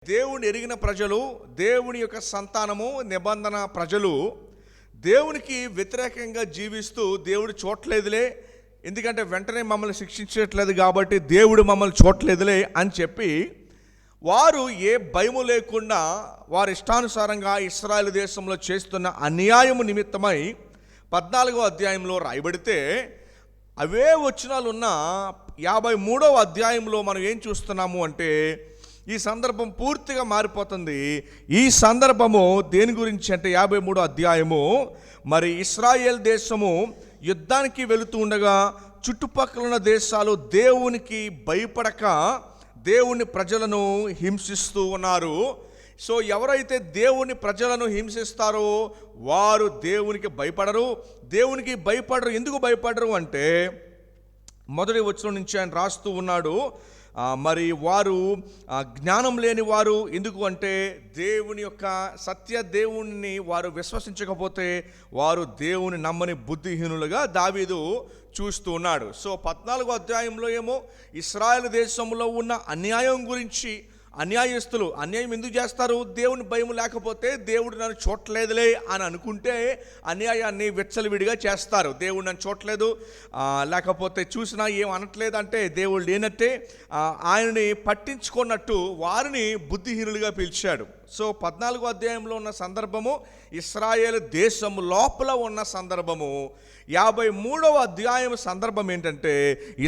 దేవుని ఎరిగిన ప్రజలు, దేవుని యొక్క సంతానము, నిబంధన ప్రజలు దేవునికి వ్యతిరేకంగా జీవిస్తూ దేవుడు చూడలేదులే, ఎందుకంటే వెంటనే మమ్మల్ని శిక్షించట్లేదు కాబట్టి దేవుడు మమ్మల్ని చూడలేదులే అని చెప్పి వారు ఏ భయము లేకుండా వారి ఇష్టానుసారంగా ఇశ్రాయేలు దేశంలో చేస్తున్న అన్యాయము నిమిత్తమై 14వ అధ్యాయంలో రాయబడితే అవే వచనాలున్న 53వ అధ్యాయంలో మనం ఏం చూస్తున్నాము అంటే ఈ సందర్భం పూర్తిగా మారిపోతుంది. ఈ సందర్భము దేని గురించి అంటే 53వ అధ్యాయము, మరి ఇశ్రాయేల్ దేశము యుద్ధానికి వెళుతూ ఉండగా చుట్టుపక్కల ఉన్న దేశాలు దేవునికి భయపడక దేవుని ప్రజలను హింసిస్తూ ఉన్నారు. సో ఎవరైతే దేవుని ప్రజలను హింసిస్తారో వారు దేవునికి భయపడరు. దేవునికి భయపడరు. ఎందుకు భయపడరు అంటే మొదటి వచనం నుంచి ఆయన రాస్తూ ఉన్నాడు, మరి వారు జ్ఞానం లేని వారు. ఎందుకు అంటే దేవుని యొక్క సత్య దేవుణ్ణి వారు విశ్వసించకపోతే వారు దేవుని నమ్మని బుద్ధిహీనులుగా దావీదు చూస్తూ ఉన్నాడు. సో 14వ అధ్యాయంలో ఏమో ఇశ్రాయేలు దేశంలో ఉన్న అన్యాయం గురించి, అన్యాయస్తులు అన్యాయం ఎందుకు చేస్తారు, దేవుని భయం లేకపోతే దేవుడు నన్ను చూడలేదులే అని అనుకుంటే అన్యాయాన్ని విచ్చలవిడిగా చేస్తారు. దేవుడు నన్ను చూడలేదు, లేకపోతే చూసినా ఏం అనట్లేదు అంటే దేవుడు లేనట్టే, ఆయనని పట్టించుకున్నట్టు వారిని బుద్ధిహీనులుగా పిలిచాడు. సో 14వ అధ్యాయంలో ఉన్న సందర్భము ఇశ్రాయేలు దేశము లోపల ఉన్న సందర్భము. 53వ అధ్యాయం సందర్భం ఏంటంటే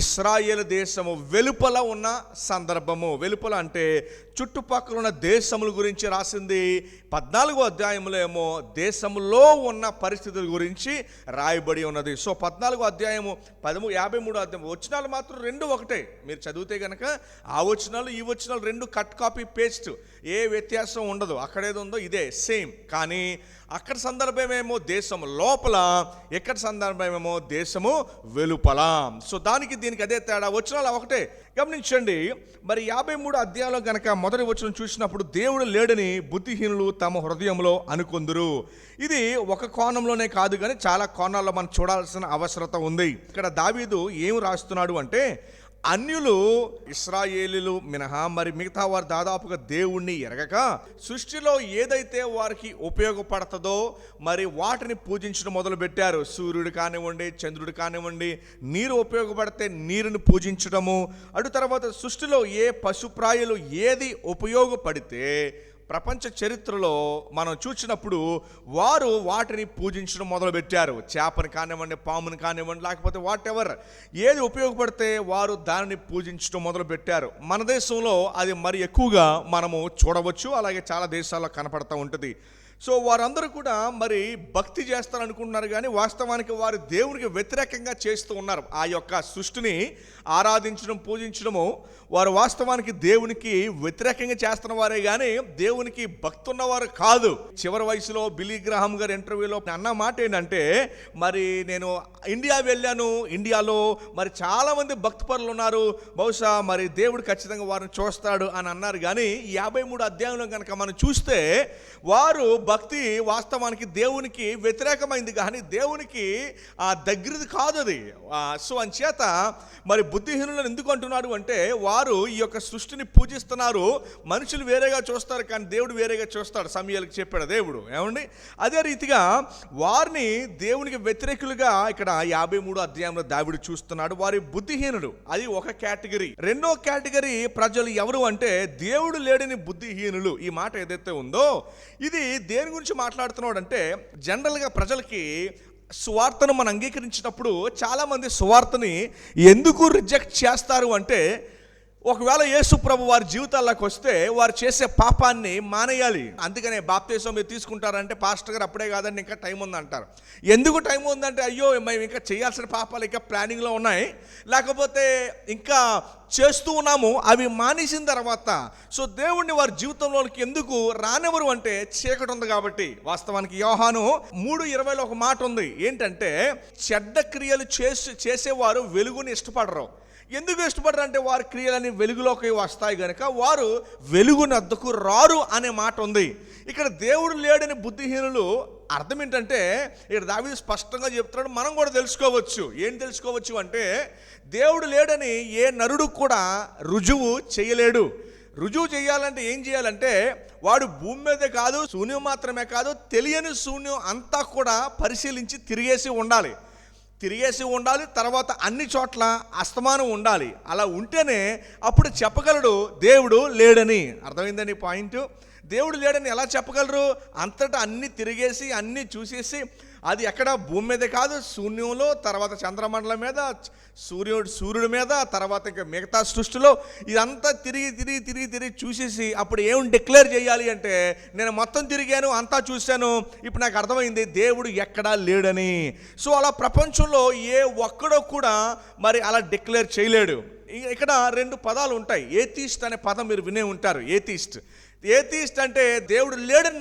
ఇశ్రాయేలు దేశము వెలుపల ఉన్న సందర్భము. వెలుపల అంటే చుట్టుపక్కల ఉన్న దేశముల గురించి రాసింది. 14వ అధ్యాయంలో ఏమో దేశంలో ఉన్న పరిస్థితుల గురించి రాయబడి ఉన్నది. సో 14వ అధ్యాయము 53వ అధ్యాయం వచనాలు మాత్రం రెండు ఒకటే. మీరు చదివితే కనుక ఆ వచనాలు ఈ వచనాలు రెండు కట్ కాపీ పేస్ట్, ఏ వ్యత్యాసం ఉండదు. అక్కడేది ఉందో ఇదే సేమ్. కానీ అక్కడ సందర్భమేమో దేశము లోపల, ఎక్కడ సందర్భమేమో దేశము వెలుపల. సో దీనికి అదే తేడా. వచనాలు ఒకటే. గమనించండి, మరి 53 అధ్యాయంలో కనుక మొదటి వచనం చూసినప్పుడు దేవుడు లేడని బుద్ధిహీనులు తమ హృదయంలో అనుకొందురు. ఇది ఒక కోణంలోనే కాదు కానీ చాలా కోణాల్లో మనం చూడాల్సిన అవసరత ఉంది. ఇక్కడ దావీదు ఏం రాస్తున్నాడు అంటే అన్యులు ఇశ్రాయేలీలు మినహా మరి మిగతా వారు దాదాపుగా దేవుణ్ణి ఎరగక సృష్టిలో ఏదైతే వారికి ఉపయోగపడుతుందో మరి వాటిని పూజించడం మొదలుపెట్టారు. సూర్యుడు కానివ్వండి, చంద్రుడు కానివ్వండి, నీరు ఉపయోగపడితే నీరుని పూజించడము, అటు తర్వాత సృష్టిలో ఏ పశుప్రాయులు ఏది ఉపయోగపడితే ప్రపంచ చరిత్రలో మనం చూసినప్పుడు వారు వాటిని పూజించడం మొదలుపెట్టారు. చేపని కానివ్వండి, పాముని కానివ్వండి, లేకపోతే వాట్ ఎవర్ ఏది ఉపయోగపడితే వారు దానిని పూజించడం మొదలుపెట్టారు. మన దేశంలో అది మరి ఎక్కువగా మనము చూడవచ్చు, అలాగే చాలా దేశాల్లో కనపడతా ఉంటుంది. సో వారందరూ కూడా మరి భక్తి చేస్తారనుకుంటున్నారు కానీ వాస్తవానికి వారు దేవునికి వ్యతిరేకంగా చేస్తూ ఉన్నారు. ఆ యొక్క సృష్టిని ఆరాధించడం, పూజించడము వారు వాస్తవానికి దేవునికి వ్యతిరేకంగా చేస్తున్న వారే కానీ దేవునికి భక్తి ఉన్నవారు కాదు. చివరి వయసులో బిల్లీ గ్రాహం గారు ఇంటర్వ్యూలో అన్న మాట ఏంటంటే, మరి నేను ఇండియా వెళ్ళాను, ఇండియాలో మరి చాలామంది భక్తి పరులు ఉన్నారు, బహుశా మరి దేవుడు ఖచ్చితంగా వారిని చూస్తాడు అని అన్నారు. కానీ 53 అధ్యాయంలో కనుక మనం చూస్తే వారు భక్తి వాస్తవానికి దేవునికి వ్యతిరేకమైంది కానీ దేవునికి దగ్గరది కాదు అది. సో అంచేత మరి బుద్ధిహీనులను ఎందుకు అంటున్నాడు అంటే వారు ఈ యొక్క సృష్టిని పూజిస్తున్నారు. మనుషులు వేరేగా చూస్తారు కానీ దేవుడు వేరేగా చూస్తాడు. సమయాలకు చెప్పాడు దేవుడు. ఏమండి, అదే రీతిగా వారిని దేవునికి వ్యతిరేకులుగా ఇక్కడ 53వ అధ్యాయంలో దావీదు చూస్తున్నాడు. వారి బుద్ధిహీనుడు, అది ఒక కేటగిరీ. రెండో కేటగిరీ ప్రజలు ఎవరు అంటే దేవుడు లేడని బుద్ధిహీనులు. ఈ మాట ఏదైతే ఉందో ఇది దేని గురించి మాట్లాడుతున్నాడు అంటే జనరల్గా ప్రజలకి సువార్తను మనం అంగీకరించినప్పుడు చాలామంది సువార్తని ఎందుకు రిజెక్ట్ చేస్తారు అంటే ఒకవేళ యేసు ప్రభు వారి జీవితాల్లోకి వస్తే వారు చేసే పాపాన్ని మానేయాలి. అందుకనే బాప్తిసం మీరు తీసుకుంటారంటే పాస్టర్ గారు అప్పుడే కాదండి ఇంకా టైం ఉందంటారు. ఎందుకు టైం ఉందంటే అయ్యో మేము ఇంకా చేయాల్సిన పాపాలు ఇంకా ప్లానింగ్లో ఉన్నాయి, లేకపోతే ఇంకా చేస్తూ ఉన్నాము, అవి మానేసిన తర్వాత సో దేవుణ్ణి వారి జీవితంలోకి ఎందుకు రానివ్వరు అంటే చీకటి ఉంది కాబట్టి. వాస్తవానికి యోహాను 3:20లో ఒక మాట ఉంది ఏంటంటే చెడ్డ క్రియలు చేసేవారు వెలుగుని ఇష్టపడరు. ఎందుకు ఇష్టపడరు అంటే వారి క్రియలని వెలుగులోకి వస్తాయి కనుక వారు వెలుగునద్దకు రారు అనే మాట ఉంది. ఇక్కడ దేవుడు లేడని బుద్ధిహీనులు అర్థం ఏంటంటే ఇక్కడ దావీదు స్పష్టంగా చెప్తున్నాడు. మనం కూడా తెలుసుకోవచ్చు. ఏం తెలుసుకోవచ్చు అంటే దేవుడు లేడని ఏ నరుడు కూడా రుజువు చేయలేడు. రుజువు చేయాలంటే ఏం చేయాలంటే వాడు భూమి మీదే కాదు, శూన్యం మాత్రమే కాదు, తెలియని శూన్యం అంతా కూడా పరిశీలించి తిరిగేసి ఉండాలి. తర్వాత అన్ని చోట్ల అస్తమానం ఉండాలి. అలా ఉంటేనే అప్పుడు చెప్పగలడు దేవుడు లేడని. అర్థమైందని పాయింట్. దేవుడు లేడని ఎలా చెప్పగలరు? అంతటా అన్ని తిరిగేసి అన్ని చూసేసి, అది ఎక్కడ భూమి మీద కాదు, శూన్యంలో, తర్వాత చంద్రమండలం మీద, సూర్యుడి మీద, తర్వాత ఇంకా మిగతా సృష్టిలో ఇదంతా తిరిగి చూసేసి అప్పుడు ఏం డిక్లేర్ చేయాలి అంటే, నేను మొత్తం తిరిగాను, అంతా చూశాను, ఇప్పుడు నాకు అర్థమైంది దేవుడు ఎక్కడా లేడని. సో అలా ప్రపంచంలో ఏ ఒక్కడో కూడా మరి అలా డిక్లేర్ చేయలేడు. ఇక్కడ రెండు పదాలు ఉంటాయి. ఏథీస్ట్ అనే పదం మీరు వినే ఉంటారు. ఏథీస్ట్ అంటే దేవుడు లేడని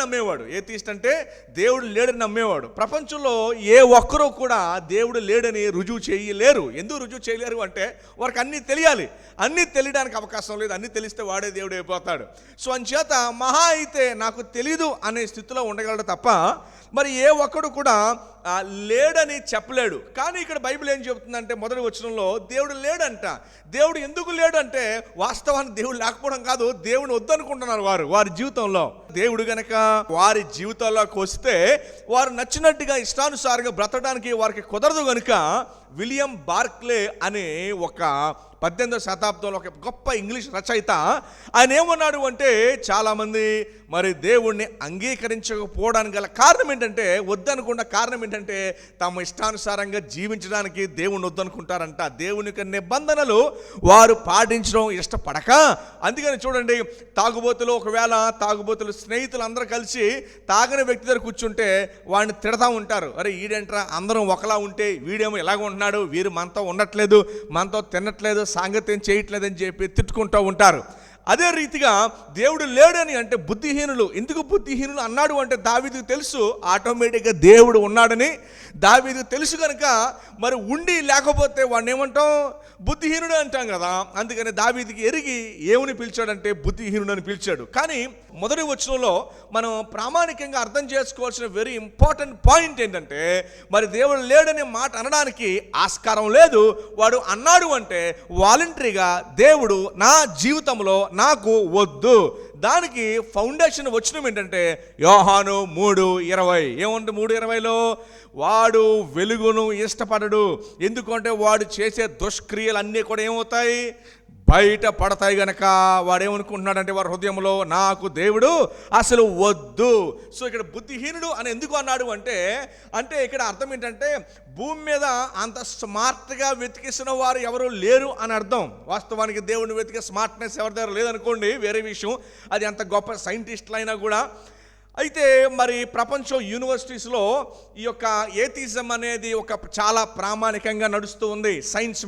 నమ్మేవాడు. ప్రపంచంలో ఏ ఒక్కరూ కూడా దేవుడు లేడని రుజువు చేయలేరు. ఎందుకు రుజువు చేయలేరు అంటే వారికి అన్నీ తెలియాలి. అన్నీ తెలియడానికి అవకాశం లేదు. అన్నీ తెలిస్తే వాడే దేవుడు అయిపోతాడు. సో అంచేత మహా అయితే నాకు తెలీదు అనే స్థితిలో ఉండగలడు తప్ప మరి ఏ ఒక్కడు కూడా లేడని చెప్పలేడు. కానీ ఇక్కడ బైబిల్ ఏం చెబుతుందంటే మొదటి వచనంలో దేవుడు లేడంట. దేవుడు ఎందుకు లేడు అంటే వాస్తవానికి దేవుడు లేకపోవడం కాదు, దేవుని వద్దనుకుంటున్నారు వారి జీవితంలో. దేవుడు గనక వారి జీవితాల్లోకి వస్తే వారు నచ్చినట్టుగా ఇష్టానుసారంగా బ్రతకడానికి వారికి కుదరదు గనుక విలియం బార్క్లే అనే ఒక 18వ శతాబ్దంలో ఒక గొప్ప ఇంగ్లీష్ రచయిత ఆయన ఏమన్నాడు అంటే, చాలామంది మరి దేవుణ్ణి అంగీకరించకపోవడానికి గల కారణం ఏంటంటే, వద్దనుకున్న కారణం ఏంటంటే తమ ఇష్టానుసారంగా జీవించడానికి దేవుణ్ణి వద్దనుకుంటారంట. దేవుని యొక్క నిబంధనలు వారు పాటించడం ఇష్టపడక. అందుకని చూడండి, తాగుబోతులు స్నేహితులు అందరూ కలిసి తాగని వ్యక్తి దగ్గర కూర్చుంటే వాడిని తిడతా ఉంటారు. అరే ఈడేంట్రా, అందరం ఒకలా ఉంటే వీడేమో ఎలాగ ఉంటున్నాడు, వీరు మనతో ఉండట్లేదు, మనతో తినట్లేదు, సాంగత్యం చేయట్లేదని చెప్పి తిట్టుకుంటూ ఉంటారు. అదే రీతిగా దేవుడు లేడని అంటే బుద్ధిహీనులు. ఎందుకు బుద్ధిహీనులు అన్నాడు అంటే దావీదుకు తెలుసు ఆటోమేటిక్గా దేవుడు ఉన్నాడని. దావీదుకు తెలుసు కనుక మరి ఉండి లేకపోతే వాడిని ఏమంటాం, బుద్ధిహీనుడు అంటాం కదా. అందుకని దావీదుకి ఎరిగి ఏమని పిలిచాడంటే బుద్ధిహీనుడు అని పిలిచాడు. కానీ మొదటి వచనంలో మనం ప్రామాణికంగా అర్థం చేసుకోవాల్సిన వెరీ ఇంపార్టెంట్ పాయింట్ ఏంటంటే, మరి దేవుడు లేడనే మాట అనడానికి ఆస్కారం లేదు. వాడు అన్నాడు అంటే వాలంటరీగా దేవుడు నా జీవితంలో నాకు వద్దు. దానికి ఫౌండేషన్ వచనం ఏంటంటే యోహాను 3:20. ఏముంది 3:20లో? వాడు వెలుగును ఇష్టపడడు, ఎందుకంటే వాడు చేసే దుష్క్రియలన్నీ కూడా ఏమవుతాయి, బయట పడతాయి గనక. వాడేమనుకుంటున్నాడంటే వారి హృదయంలో నాకు దేవుడు అసలు వద్దు. సో ఇక్కడ బుద్ధిహీనుడు అని ఎందుకు అన్నాడు అంటే ఇక్కడ అర్థం ఏంటంటే భూమి మీద అంత స్మార్ట్గా వెతికేసిన వారు ఎవరు లేరు అని అర్థం. వాస్తవానికి దేవుడిని వెతికే స్మార్ట్నెస్ ఎవరి దగ్గర లేదనుకోండి, వేరే విషయం. అది అంత గొప్ప సైంటిస్టులు అయినా కూడా. అయితే మరి ప్రపంచం యూనివర్సిటీస్లో ఈ యొక్క ఏథిజం అనేది ఒక చాలా ప్రామాణికంగా నడుస్తూ ఉంది. సైన్స్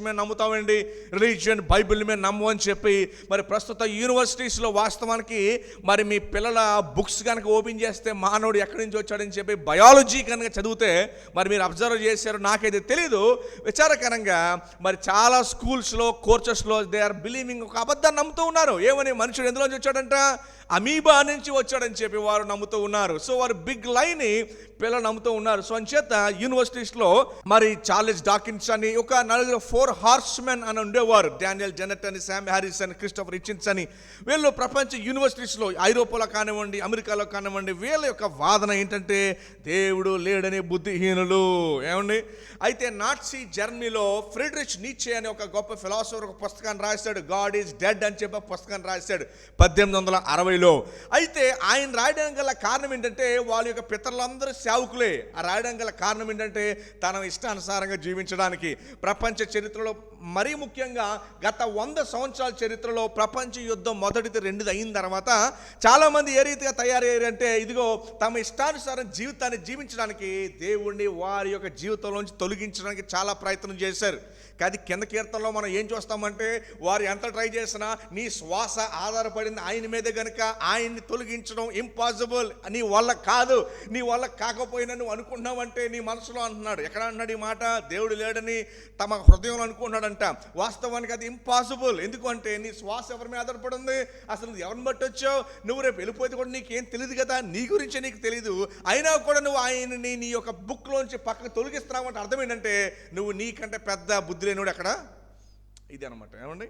మీద నమ్ముతామండి, రిలీజియన్ బైబిల్ మీద నమ్మని చెప్పి మరి ప్రస్తుత యూనివర్సిటీస్లో వాస్తవానికి మరి మీ పిల్లల బుక్స్ కనుక ఓపెన్ చేస్తే మానవుడు ఎక్కడి నుంచి వచ్చాడని చెప్పి బయాలజీ కనుక చదివితే మరి మీరు అబ్జర్వ్ చేశారు, నాకైతే తెలీదు, విచారకరంగా మరి చాలా స్కూల్స్లో కోర్సెస్లో దే ఆర్ బిలీవింగ్, ఒక అబద్ధాన్ని నమ్ముతూ ఉన్నారు. ఏమని, మనుషుడు ఎందులోంచి వచ్చాడంట, అమీబా నుంచి వచ్చాడని చెప్పి వారు నమ్ముతూ ఉన్నారు. సో వారు బిగ్ లైని పిల్లలు నమ్ముతూ ఉన్నారు. సో అంచేత యూనివర్సిటీస్లో మరి చార్లెస్ డాకిన్స్ అని ఒక 4 హార్స్మెన్ అని ఉండేవారు. డానియల్ జెనెట్ అని, శామ్ హ్యారిస్ అని, క్రిస్టోఫర్ హిచ్కిన్స్ అని. వీళ్ళు ప్రపంచ యూనివర్సిటీస్లో ఐరోపాలో కానివ్వండి, అమెరికాలో కానివ్వండి, వీళ్ళ యొక్క వాదన ఏంటంటే దేవుడు లేడని బుద్ధిహీనులు. ఏమండి, అయితే నాట్సీ జర్మనీలో ఫ్రెడరిక్ నీట్షే అనే ఒక గొప్ప ఫిలాసఫర్ ఒక పుస్తకాన్ని రాశాడు. గాడ్ ఈజ్ డెడ్ అని చెప్పి పుస్తకాన్ని రాశాడు 1860లో. అయితే ఆయన రాయడానికి గల కారణం ఏంటంటే వాళ్ళ యొక్క పితరులందరూ సేవకులే. ఆ రాయడానికి గల కారణం ఏంటంటే తన ఇష్టానుసారంగా జీవించడానికి. ప్రపంచ చరిత్రలో మరీ ముఖ్యంగా గత 100 సంవత్సరాల చరిత్రలో ప్రపంచ యుద్ధం మొదటిది రెండుది అయిన తర్వాత చాలామంది ఏ రీతిగా తయారయ్యారంటే ఇదిగో తమ ఇష్టానుసారం జీవితాన్ని జీవించడానికి దేవుణ్ణి వారి యొక్క జీవితంలోంచి తొలగించడానికి చాలా ప్రయత్నం చేశారు. కానీ కింద కీర్తనలో మనం ఏం చూస్తామంటే వారు ఎంత ట్రై చేసినా నీ శ్వాస ఆధారపడింది ఆయన మీదే కనుక ఆయన్ని తొలగించడం ఇంపాసిబుల్. నీ వల్ల కాదు, నీ వల్ల కాకపోయినా నువ్వు అనుకుంటున్నావంటే నీ మనసులో అంటున్నాడు. ఎక్కడ అంటున్నాడు ఈ మాట? దేవుడు లేడని తమ హృదయంలో అనుకుంటున్నాడంట. వాస్తవానికి అది ఇంపాసిబుల్. ఎందుకంటే నీ శ్వాస ఎవరి మీద ఆధారపడింది? అసలు నువ్వు ఎవరిని బట్టి వచ్చావు? నువ్వు రేపు వెళ్ళిపోతే కూడా నీకేం తెలియదు కదా, నీ గురించే నీకు తెలియదు. అయినా కూడా నువ్వు ఆయనని నీ యొక్క బుక్లోంచి పక్కకు తొలగిస్తున్నావు అంటే అర్థం ఏంటంటే నువ్వు నీకంటే పెద్ద బుద్ధి లేనుడు అక్కడ. ఇది అనమాట. ఏమండి,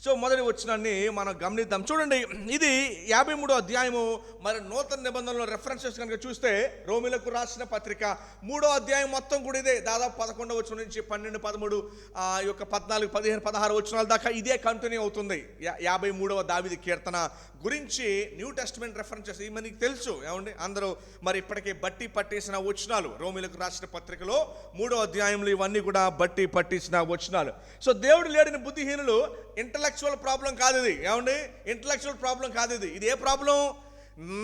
సో మొదటి వచనాన్ని మనం గమనిద్దాం. చూడండి, ఇది 53వ అధ్యాయము. మరి నూతన నిబంధనలో రెఫరెన్సెస్ కనుక చూస్తే రోమిలకు రాసిన పత్రిక 3వ అధ్యాయం మొత్తం కూడా ఇదే. దాదాపు 11వ వచనం నుంచి 12, 13 యొక్క 14, 15, 16 వచనాల దాకా ఇదే కంటిన్యూ అవుతుంది. 53వ దావీదు కీర్తన గురించి న్యూ టెస్టిమెంట్ రెఫరెన్సెస్ ఇవి మనకి తెలుసు. ఏమండి, అందరూ మరి ఇప్పటికే బట్టి పట్టేసిన వచనాలు. రోమిలకు రాసిన పత్రికలో 3వ అధ్యాయంలో ఇవన్నీ కూడా బట్టి పట్టేసిన వచనాలు. సో దేవుడు లేడని బుద్ధిహీనులు ఇంటలెక్చువల్ ప్రాబ్లం కాదు ఇది. ఏమండి, ఇంటలెక్చువల్ ప్రాబ్లం కాదు ఇది. ఇది ఏ ప్రాబ్లం?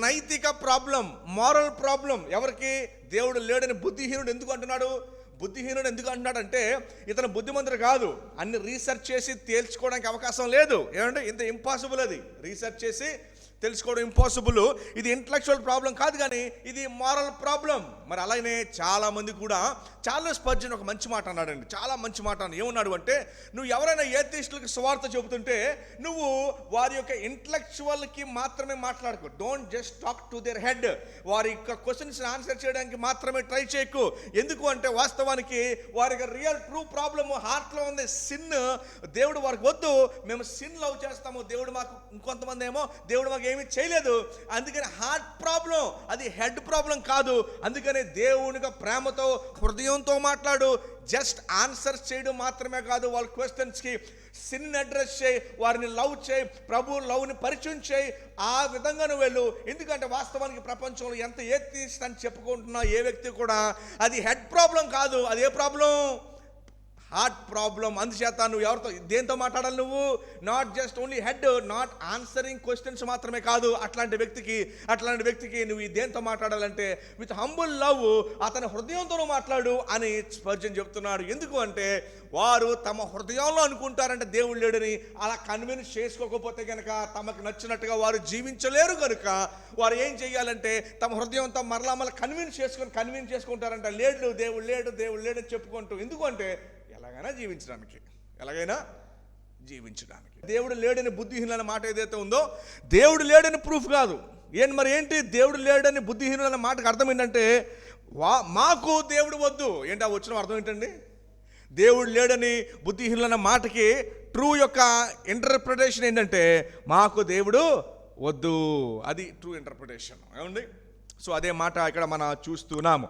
నైతిక ప్రాబ్లం, మారల్ ప్రాబ్లం. ఎవరికి? దేవుడు లేడని బుద్ధిహీనుడు ఎందుకు అంటున్నాడు? బుద్ధిహీనుడు ఎందుకు అంటున్నాడు అంటే ఇతను బుద్ధిమంతుడు కాదు. అన్ని రీసెర్చ్ చేసి తేల్చుకోవడానికి అవకాశం లేదు. ఏమంటే ఇంత ఇంపాసిబుల్. అది రీసెర్చ్ చేసి తెలుసుకోవడం ఇంపాసిబుల్. ఇది ఇంటలెక్చువల్ ప్రాబ్లం కాదు, కానీ ఇది మారల్ ప్రాబ్లం. మరి అలానే చాలామంది కూడా, చార్లెస్ స్పర్జన్ ఒక మంచి మాట అన్నాడండి, చాలా మంచి మాట. ఏమన్నాడు అంటే, నువ్వు ఎవరైనా ఏథిస్టులకు సువార్త చెబుతుంటే నువ్వు వారి యొక్క ఇంటలెక్చువల్కి మాత్రమే మాట్లాడకు. Don't just talk to their head. వారి యొక్క క్వశ్చన్స్ ఆన్సర్ చేయడానికి మాత్రమే ట్రై చేయకు. ఎందుకు అంటే వాస్తవానికి వారి యొక్క రియల్ ట్రూ ప్రాబ్లమ్ హార్ట్లో ఉంది. సిన్. దేవుడు వారికి వద్దు, మేము సిన్ లవ్ చేస్తాము, దేవుడు మాకు. ఇంకొంతమంది ఏమో దేవుడు మాకు ఏమీ చేయలేదు. అందుకని హార్ట్ ప్రాబ్లం, అది హెడ్ ప్రాబ్లం కాదు. అందుకని దేవునిగా ప్రేమతో హృదయంతో మాట్లాడు. జస్ట్ ఆన్సర్స్ చేయడం మాత్రమే కాదు, వాళ్ళ క్వశ్చన్స్కి సిన్ అడ్రస్ చేయి, వారిని లవ్ చేయి, ప్రభు లవ్ని పరిచయం చేయి. ఆ విధంగా నువ్వు వెళ్ళు. ఎందుకంటే వాస్తవానికి ప్రపంచంలో ఎంత ఏథిస్ట్ అని చెప్పుకుంటున్నా ఏ వ్యక్తి కూడా అది హెడ్ ప్రాబ్లం కాదు, అది ఏ ప్రాబ్లం? Heart problem. అందుచేత నువ్వు ఎవరితో దేంతో మాట్లాడాలి? నువ్వు not just only head, not answering questions మాత్రమే కాదు. అట్లాంటి వ్యక్తికి నువ్వు దేంతో మాట్లాడాలంటే విత్ హంబుల్ లవ్, అతని హృదయంతో మాట్లాడు అని స్పర్జన్ చెప్తున్నాడు. ఎందుకు అంటే వారు తమ హృదయంలో అనుకుంటారంటే దేవుడు లేడని. అలా కన్విన్స్ చేసుకోకపోతే కనుక తమకు నచ్చినట్టుగా వారు జీవించలేరు. కనుక వారు ఏం చేయాలంటే తమ హృదయంతో మరలా కన్విన్స్ చేసుకుంటారంట. దేవుడు లేడు అని చెప్పుకుంటూ. ఎందుకంటే ఎలాగైనా జీవించడానికి. దేవుడు లేడని బుద్ధిహీనులైన మాట ఏదైతే ఉందో, దేవుడు లేడని ప్రూఫ్ కాదు. ఏంటి దేవుడు లేడని బుద్ధిహీనులైన మాటకు అర్థం ఏంటంటే మాకు దేవుడు వద్దు. ఏంటి ఆ వచ్చిన అర్థం ఏంటండి? దేవుడు లేడని బుద్ధిహీనులైన మాటకి ట్రూ యొక్క ఇంటర్ప్రిటేషన్ ఏంటంటే మాకు దేవుడు వద్దు. అది ట్రూ ఇంటర్ప్రిటేషన్. ఏమండి? సో అదే మాట ఇక్కడ మనం చూస్తున్నాము.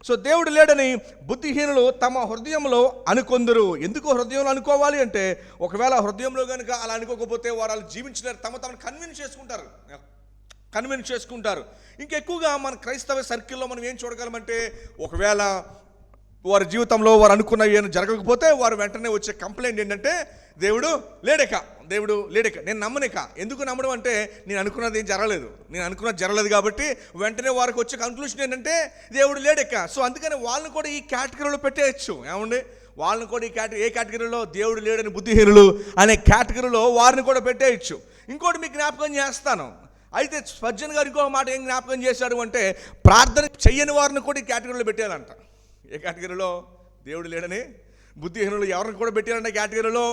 సో దేవుడు లేడని బుద్ధిహీనులు తమ హృదయంలో అనుకొందరు. ఎందుకు హృదయంలో అనుకోవాలి అంటే ఒకవేళ హృదయంలో కనుక అలా అనుకోకపోతే వారు జీవించలేరు. తమను కన్విన్స్ చేసుకుంటారు. ఇంకెక్కువగా మన క్రైస్తవ సర్కిల్లో మనం ఏం చూడగలమంటే ఒకవేళ వారి జీవితంలో వారు అనుకున్నవి ఏమైనా జరగకపోతే వారు వెంటనే వచ్చే కంప్లైంట్ ఏంటంటే దేవుడు లేడక, నేను నమ్మనిక. ఎందుకు నమ్మడం అంటే నేను అనుకున్నది ఏం జరగలేదు కాబట్టి వెంటనే వారికి వచ్చే కంక్లూషన్ ఏంటంటే దేవుడు లేడక. సో అందుకని వాళ్ళని కూడా ఈ కేటగిరీలో పెట్టేయచ్చు. ఏమండి, వాళ్ళని కూడా ఏ కేటగిరీలో? దేవుడు లేడని బుద్ధిహీనులు అనే కేటగిరీలో వారిని కూడా పెట్టేయచ్చు. ఇంకోటి మీకు జ్ఞాపకం చేస్తాను. అయితే స్పర్జన్ గారు ఇంకో మాట ఏం జ్ఞాపకం చేశాడు అంటే ప్రార్థన చెయ్యని వారిని కూడా ఈ కేటగిరీలో పెట్టారంట. ఏ కేటగిరీలో? దేవుడు లేడని బుద్ధిహీనులు ఎవరిని కూడా పెట్టారంట కేటగిరీలో.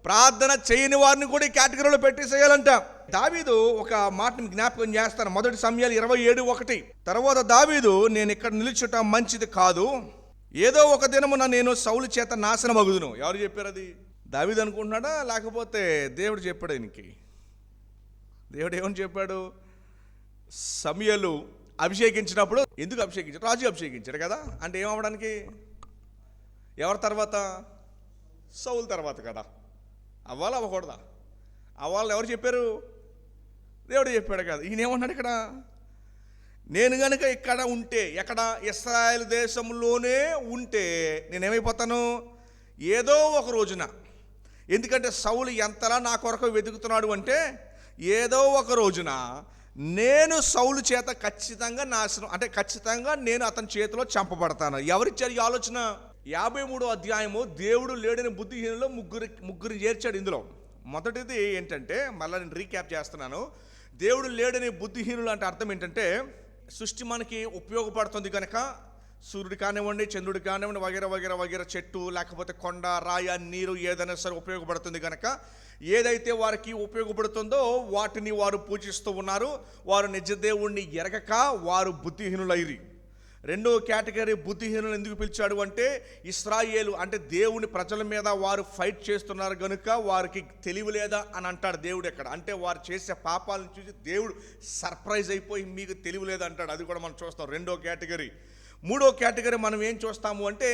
ప్రార్థన చేయని వారిని కూడా ఈ కేటగిరీలో పెట్టేసేయాలంట. దావీదు ఒక మాటను జ్ఞాపకం చేస్తాను. 1 సమూయేలు 27:1. తర్వాత దావీదు, నేను ఇక్కడ నిలుచుట మంచిది కాదు, ఏదో ఒక దినమున నేను సౌలు చేత నాశనం అగుదును. ఎవరు చెప్పారు అది? దావీదు అనుకుంటున్నాడా లేకపోతే దేవుడు చెప్పాడు? ఆయనకి దేవుడు ఏమని చెప్పాడు? సమూయేలు అభిషేకించినప్పుడు ఎందుకు అభిషేకించాడు? రాజు అభిషేకించాడు కదా. అంటే ఏమవడానికి? ఎవరి తర్వాత? సౌలు తర్వాత కదా. అవ్వకూడదా? అవ్వాలని ఎవరు చెప్పారు? దేవుడు చెప్పాడు కదా. ఈయన ఏమన్నాడు ఇక్కడ? నేను కనుక ఇక్కడ ఉంటే, ఎక్కడ? ఇశ్రాయేలు దేశంలోనే ఉంటే నేనేమైపోతాను? ఏదో ఒక రోజున. ఎందుకంటే సౌలు ఎంతలా నా కొరకు వెతుకుతున్నాడు అంటే ఏదో ఒక రోజున నేను సౌలు చేత ఖచ్చితంగా నాశనం, అంటే ఖచ్చితంగా నేను అతని చేతిలో చంపబడతాను. ఎవరిచ్చారు ఈ ఆలోచన? 53వ అధ్యాయము దేవుడు లేడని బుద్ధిహీనులు ముగ్గురు చేర్చాడు. ఇందులో మొదటిది ఏంటంటే, మళ్ళీ నేను రీక్యాప్ చేస్తున్నాను. దేవుడు లేడని బుద్ధిహీనులు అంటే అర్థం ఏంటంటే సృష్టి మనకి ఉపయోగపడుతుంది కనుక సూర్యుడు కానివ్వండి, చంద్రుడు కానివ్వండి, వగేర చెట్టు, లేకపోతే కొండ, రాయ, నీరు ఏదైనా సరే ఉపయోగపడుతుంది కనుక ఏదైతే వారికి ఉపయోగపడుతుందో వాటిని వారు పూజిస్తూ ఉన్నారు. వారు నిజ దేవుణ్ణి ఎరగక వారు బుద్ధిహీనులైరి. రెండో కేటగిరీ బుద్ధిహీనులు ఎందుకు పిలిచాడు అంటే, ఇశ్రాయేలు అంటే దేవుని ప్రజల మీద వారు ఫైట్ చేస్తున్నారు కనుక వారికి తెలివి లేదా అని అంటాడు దేవుడు ఎక్కడ. అంటే వారు చేసే పాపాలను చూసి దేవుడు సర్ప్రైజ్ అయిపోయి మీకు తెలివి లేదా అంటాడు. అది కూడా మనం చూస్తాం రెండో కేటగిరీ. మూడో కేటగిరీ మనం ఏం చూస్తాము అంటే,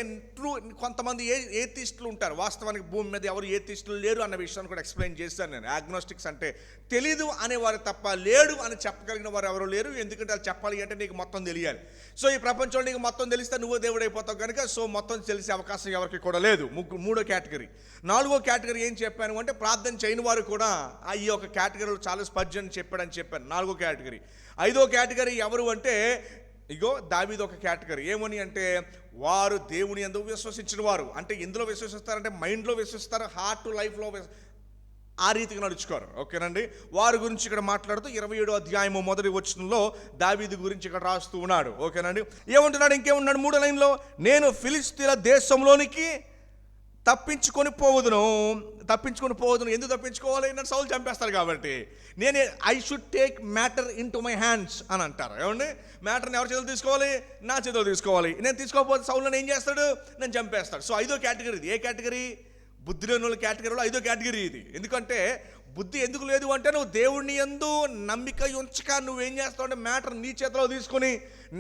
కొంతమంది ఏథిస్టులు ఉంటారు. వాస్తవానికి భూమి మీద ఎవరు ఏథిస్టులు లేరు అన్న విషయాన్ని కూడా ఎక్స్ప్లెయిన్ చేశాను నేను. ఆగ్నోస్టిక్స్ అంటే తెలీదు అనేవారు తప్ప లేడు అని చెప్పగలిగిన వారు ఎవరు లేరు. ఎందుకంటే అది చెప్పాలి అంటే నీకు మొత్తం తెలియాలి. సో ఈ ప్రపంచంలో నీకు మొత్తం తెలిస్తే నువ్వు దేవుడు అయిపోతావు కనుక సో మొత్తం తెలిసే అవకాశం ఎవరికి కూడా లేదు. మూడో కేటగిరీ. నాలుగో కేటగిరీ ఏం చెప్పాను అంటే, ప్రార్థన చేయని వారు కూడా ఈ యొక్క కేటగిరీలో చాలా స్పర్జన్ చెప్పాడని చెప్పాను. నాలుగో కేటగిరీ. ఐదో కేటగిరీ ఎవరు అంటే, ఇగో దావీదు ఒక కేటగిరీ. ఏమని అంటే, వారు దేవుని యందు విశ్వసించిన వారు. అంటే ఎందులో విశ్వసిస్తారంటే మైండ్లో విశ్వసిస్తారు, హార్ట్ లైఫ్లో ఆ రీతిగా నడుచుకోరు. ఓకేనండి. వారి గురించి ఇక్కడ మాట్లాడుతూ 27వ అధ్యాయము మొదటి వచనంలో దావీదు గురించి ఇక్కడ రాస్తూ ఉన్నాడు. ఓకేనండి. ఏమంటున్నాడు, ఇంకేమున్నాడు 3వ లైన్లో, నేను ఫిలిష్తీయుల దేశంలోనికి తప్పించుకొని పోవదును. ఎందుకు తప్పించుకోవాలి? నన్ను సౌలు చంపేస్తారు కాబట్టి. I should take matter in to my hands అని అంటారు. ఏమండి, మ్యాటర్ని ఎవరి చేతులు తీసుకోవాలి? నా చేతులు తీసుకోవాలి. నేను తీసుకోకపోతే సౌలుని ఏం చేస్తాడు? నన్ను చంపేస్తాడు. సో ఐదో కేటగిరీ ఇది. ఏ కేటగిరీ? బుద్ధి లేని వాళ్ళ కేటగిరీలో ఐదో కేటగిరీ ఇది. ఎందుకంటే బుద్ధి ఎందుకు లేదు అంటే, నువ్వు దేవుడిని యందు నమ్మిక ఉంచక నువ్వేం చేస్తావు అంటే, మ్యాటర్ నీ చేతిలో తీసుకొని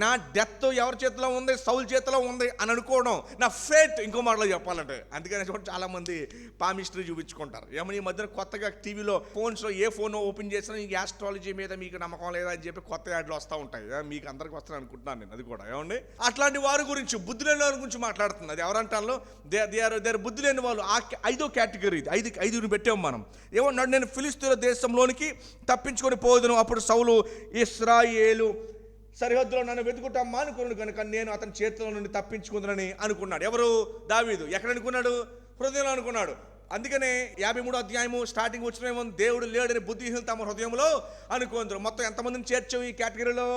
నా డెత్ ఎవరి చేతిలో ఉంది? సౌలు చేతిలో ఉంది అని అనుకోవడం నా ఫేట్. ఇంకో మాటలో చెప్పాలంటే, అందుకని చాలామంది పామిస్ట్రీ చూపించుకుంటారు. ఏమని ఈ మధ్యన కొత్తగా టీవీలో ఫోన్స్లో ఏ ఫోన్ ఓపెన్ చేసినా ఈ ఆస్ట్రాలజీ మీద మీకు నమ్మకం లేదా అని చెప్పి కొత్త యాడ్లు వస్తూ ఉంటాయి. మీకు అందరికి వస్తాను అనుకుంటున్నాను నేను. అది కూడా ఏమండి, అట్లాంటి వారి గురించి, బుద్ధి లేని వారి గురించి మాట్లాడుతుంది. అది ఎవరంటాలో దే బుద్ధి లేని వాళ్ళు. ఆ ఐదో కేటగిరీ ఇది. ఐదుగురిని పెట్టాము మనం. ఏమన్నాడు, నేను ఫిలిష్తీయుల దేశంలోనికి తప్పించుకొని పోదును. అప్పుడు సౌలు ఇశ్రాయేలు సరిహద్దులో నన్ను వెతుకుతామా అనుకున్నాడు కనుక నేను అతని చేతిలో నుండి తప్పించుకుందని అనుకున్నాడు. ఎవరు? దావీదు. ఎక్కడ అనుకున్నాడు? హృదయంలో అనుకున్నాడు. అందుకనే 53వ అధ్యాయము స్టార్టింగ్ వచ్చిన దేవుడు లేడని బుద్ధిహీనులు తమ హృదయంలో అనుకుంటారు. మొత్తం ఎంతమందిని చేర్చావు ఈ కేటగిరీలో?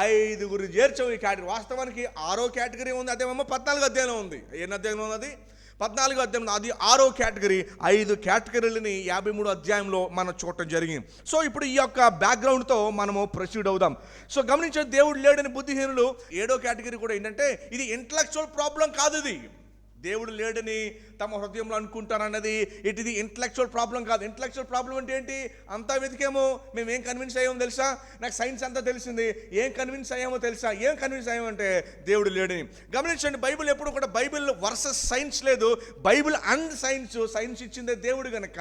5గురిని చేర్చావు ఈ కేటగిరీ. వాస్తవానికి 6వ కేటగిరీ ఉంది, అదేమో 14వ అధ్యాయంలో ఉంది. ఎన్ని అధ్యాయంలో ఉన్నది? 14వ అధ్యాయం. అది 6వ కేటగిరీ. 5 కేటగిరీలని 53వ అధ్యాయంలో మనం చూడటం జరిగింది. సో ఇప్పుడు ఈ యొక్క బ్యాక్గ్రౌండ్తో మనము ప్రొసీడ్ అవుదాం. సో గమనించే, దేవుడు లేడని బుద్ధిహీనులు. 7వ కేటగిరీ కూడా ఏంటంటే, ఇది ఇంటలెక్చువల్ ప్రాబ్లం కాదు. ఇది దేవుడు లేడని తమ హృదయంలో అనుకుంటారన్నది ఇది ఇంటలెక్చువల్ ప్రాబ్లం కాదు. ఇంటలెక్చువల్ ప్రాబ్లం అంటే ఏంటి? అంతా వెతికేమో, మేము ఏం కన్విన్స్ అయ్యామో తెలుసా? నాకు సైన్స్ అంతా తెలిసింది, ఏం కన్విన్స్ అయ్యామో తెలుసా? ఏం కన్విన్స్ అయ్యామంటే దేవుడు లేడని. గమనించండి, బైబిల్ ఎప్పుడు కూడా బైబిల్ వర్సెస్ సైన్స్ లేదు, బైబిల్ అండ్ సైన్స్. సైన్స్ ఇచ్చిందే దేవుడు కనుక.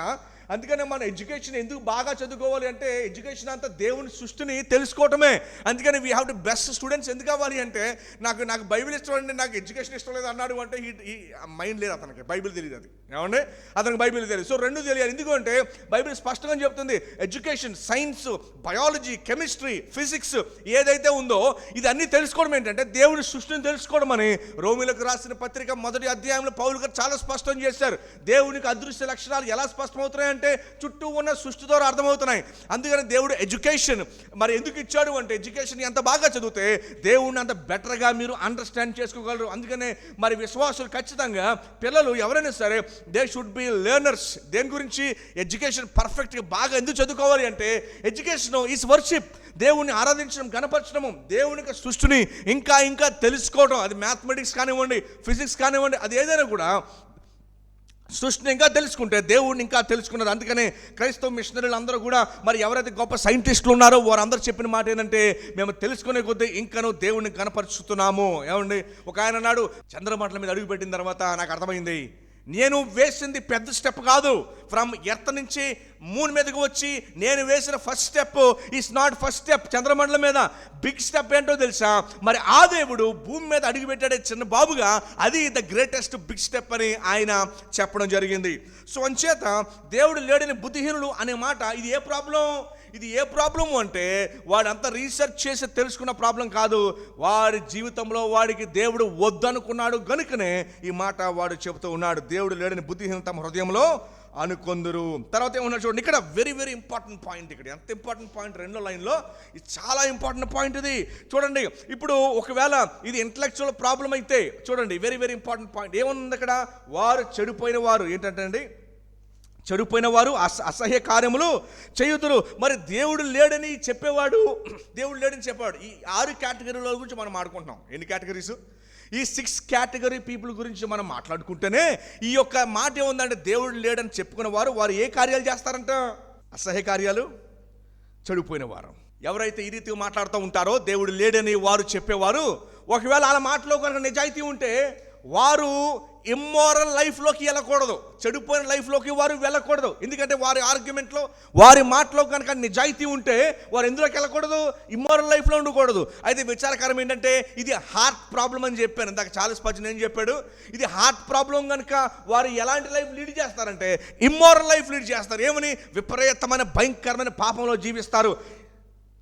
అందుకనే మన ఎడ్యుకేషన్ ఎందుకు బాగా చదువుకోవాలి అంటే, ఎడ్యుకేషన్ అంతా దేవుని సృష్టిని తెలుసుకోవటమే. అందుకని we have to best students. ఎందుకు కావాలి అంటే, నాకు బైబిల్ ఇష్టం అండి, నాకు ఎడ్యుకేషన్ ఇష్టం లేదు అన్నాడు అంటే ఈ మైండ్ లేదు అతనికి, బైబిల్ తెలియదు. అది ఏమంటే అతనికి బైబిల్ తెలియదు. సో రెండు తెలియాలి. ఎందుకంటే బైబిల్ స్పష్టంగా చెప్తుంది, education, science, biology, chemistry, physics ఏదైతే ఉందో ఇది అన్నీ తెలుసుకోవడం ఏంటంటే దేవుని సృష్టిని తెలుసుకోవడం అని రోమీలకు రాసిన పత్రిక 1వ అధ్యాయంలో పౌలు గారు చాలా స్పష్టం చేశారు. దేవునికి అదృశ్య లక్షణాలు ఎలా స్పష్టమవుతున్నాయి అంటే, చుట్టూ ఉన్న సృష్టి ద్వారా అర్థమవుతున్నాయి. అందుకని దేవుడు ఎడ్యుకేషన్ మరి ఎందుకు ఇచ్చాడు అంటే, ఎడ్యుకేషన్ ఎంత బాగా చదివితే దేవుడిని అంత బెటర్గా మీరు అండర్స్టాండ్ చేసుకోగలరు. అందుకనే మరి విశ్వాసులు ఖచ్చితంగా, పిల్లలు ఎవరైనా సరే, దే షుడ్ బి లెర్నర్స్. దేని గురించి? ఎడ్యుకేషన్ పర్ఫెక్ట్గా బాగా ఎందుకు చదువుకోవాలి అంటే, ఎడ్యుకేషన్ ఈజ్ వర్షిప్. దేవుణ్ణి ఆరాధించడం, గణపరచడము, దేవునికి సృష్టిని ఇంకా ఇంకా తెలుసుకోవడం. అది మ్యాథమెటిక్స్ కానివ్వండి, ఫిజిక్స్ కానివ్వండి, అది ఏదైనా కూడా సృష్టిని ఇంకా తెలుసుకుంటే దేవుడిని ఇంకా తెలుసుకున్నారు. అందుకనే క్రైస్తవ మిషనరీలు అందరూ కూడా మరి ఎవరైతే గొప్ప సైంటిస్టులు ఉన్నారో వారందరూ చెప్పిన మాట ఏంటంటే, మేము తెలుసుకునే కొద్దీ ఇంకనూ దేవుడిని కనపరుచుతున్నాము. ఏమండి, ఒక ఆయన అన్నాడు, చంద్రమండలం మీద అడుగు పెట్టిన తర్వాత నాకు అర్థమైంది, నేను వేసింది పెద్ద స్టెప్ కాదు. ఫ్రమ్ ఎర్త్ నుంచి మూన్ మీదకి వచ్చి నేను వేసిన first step is not first step. చంద్రమండలం మీద బిగ్ స్టెప్ ఏంటో తెలుసా? మరి ఆ దేవుడు భూమి మీద అడుగు పెట్టాడే చిన్న బాబుగా, అది ద గ్రేటెస్ట్ బిగ్ స్టెప్ అని ఆయన చెప్పడం జరిగింది. సో అంచేత దేవుడు లేడని బుద్ధిహీనులు అనే మాట ఇది ఏ ప్రాబ్లము అంటే, వాడంతా రీసెర్చ్ చేసి తెలుసుకున్న ప్రాబ్లం కాదు. వాడి జీవితంలో వాడికి దేవుడు వద్దనుకున్నాడు గనుకనే ఈ మాట వాడు చెబుతూ ఉన్నాడు. దేవుడు లేడని బుద్ధిహీనులు తమ హృదయంలో అనుకొందురు. తర్వాత ఏమన్నా చూడండి, ఇక్కడ వెరీ వెరీ ఇంపార్టెంట్ పాయింట్. ఇక్కడ ఎంత ఇంపార్టెంట్ పాయింట్, 2వ లైన్లో ఇది చాలా ఇంపార్టెంట్ పాయింట్. ఇది చూడండి, ఇప్పుడు ఒకవేళ ఇది ఇంటలెక్చువల్ ప్రాబ్లం అయితే చూడండి, వెరీ వెరీ ఇంపార్టెంట్ పాయింట్ ఏముంది అక్కడ? వారు చెడిపోయిన వారు ఏంటంటే అండి, చెడిపోయిన వారు అసహ్య కార్యములు చేయుదురు. మరి దేవుడు లేడని చెప్పేవాడు, దేవుడు లేడని చెప్పేవాడు. ఈ 6 కేటగిరీల గురించి మనం ఆడుకుంటున్నాం. ఎన్ని కేటగిరీస్? ఈ 6 కేటగిరీ పీపుల్ గురించి మనం మాట్లాడుకుంటేనే ఈ యొక్క మాట ఏముందంటే, దేవుడు లేడని చెప్పుకున్న వారు ఏ కార్యాలు చేస్తారంట? అసహ్య కార్యాలు, చెడిపోయిన వారు. ఎవరైతే ఈ రీతిగా మాట్లాడుతూ ఉంటారో, దేవుడు లేడని వారు చెప్పేవారు, ఒకవేళ వాళ్ళ మాటలో కనుక నిజాయితీ ఉంటే వారు ఇమ్మోరల్ లైఫ్లోకి వెళ్ళకూడదు, చెడిపోయిన లైఫ్లోకి వారు వెళ్ళకూడదు. ఎందుకంటే వారి ఆర్గ్యుమెంట్లో, వారి మాటలో కనుక నిజాయితీ ఉంటే వారు ఎందులోకి వెళ్ళకూడదు? ఇమ్మోరల్ లైఫ్లో ఉండకూడదు. అయితే విచారకరం ఏంటంటే, ఇది హార్ట్ ప్రాబ్లం అని చెప్పాను ఇందాక. చార్లెస్ స్పర్జన్ ఏం చెప్పాడు? ఇది హార్ట్ ప్రాబ్లం కనుక వారు ఎలాంటి లైఫ్ లీడ్ చేస్తారంటే ఇమ్మోరల్ లైఫ్ లీడ్ చేస్తారు. ఏమని? విపరీతమైన భయంకరమైన పాపంలో జీవిస్తారు.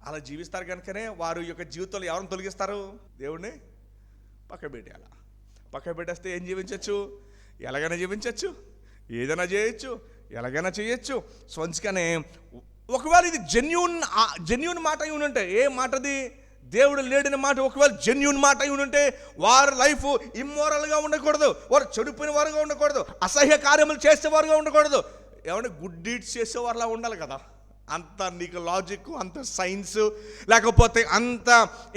అలా జీవిస్తారు కనుకనే వారు యొక్క జీవితంలో ఎవరిని తొలగిస్తారు? దేవుడిని పక్కబెట్టాలి. పక్క పెట్టేస్తే ఏం జీవించవచ్చు? ఎలాగైనా జీవించవచ్చు, ఏదైనా చేయొచ్చు, ఎలాగైనా చేయొచ్చు స్వంచగానే. ఒకవేళ ఇది జెన్యూన్ మాట అయి ఉంటే, ఏ మాటది? దేవుడు లేడిన మాట ఒకవేళ జెన్యూన్ మాట అయి ఉంటే వారి లైఫ్ ఇమ్మోరల్గా ఉండకూడదు, వారు చెడిపోయిన వారుగా ఉండకూడదు, అసహ్య కార్యములు చేసేవారుగా ఉండకూడదు. ఏమంటే గుడ్ డీడ్స్ చేసేవారులా ఉండాలి కదా. అంత నీకు లాజిక్, అంత సైన్స్, లేకపోతే అంత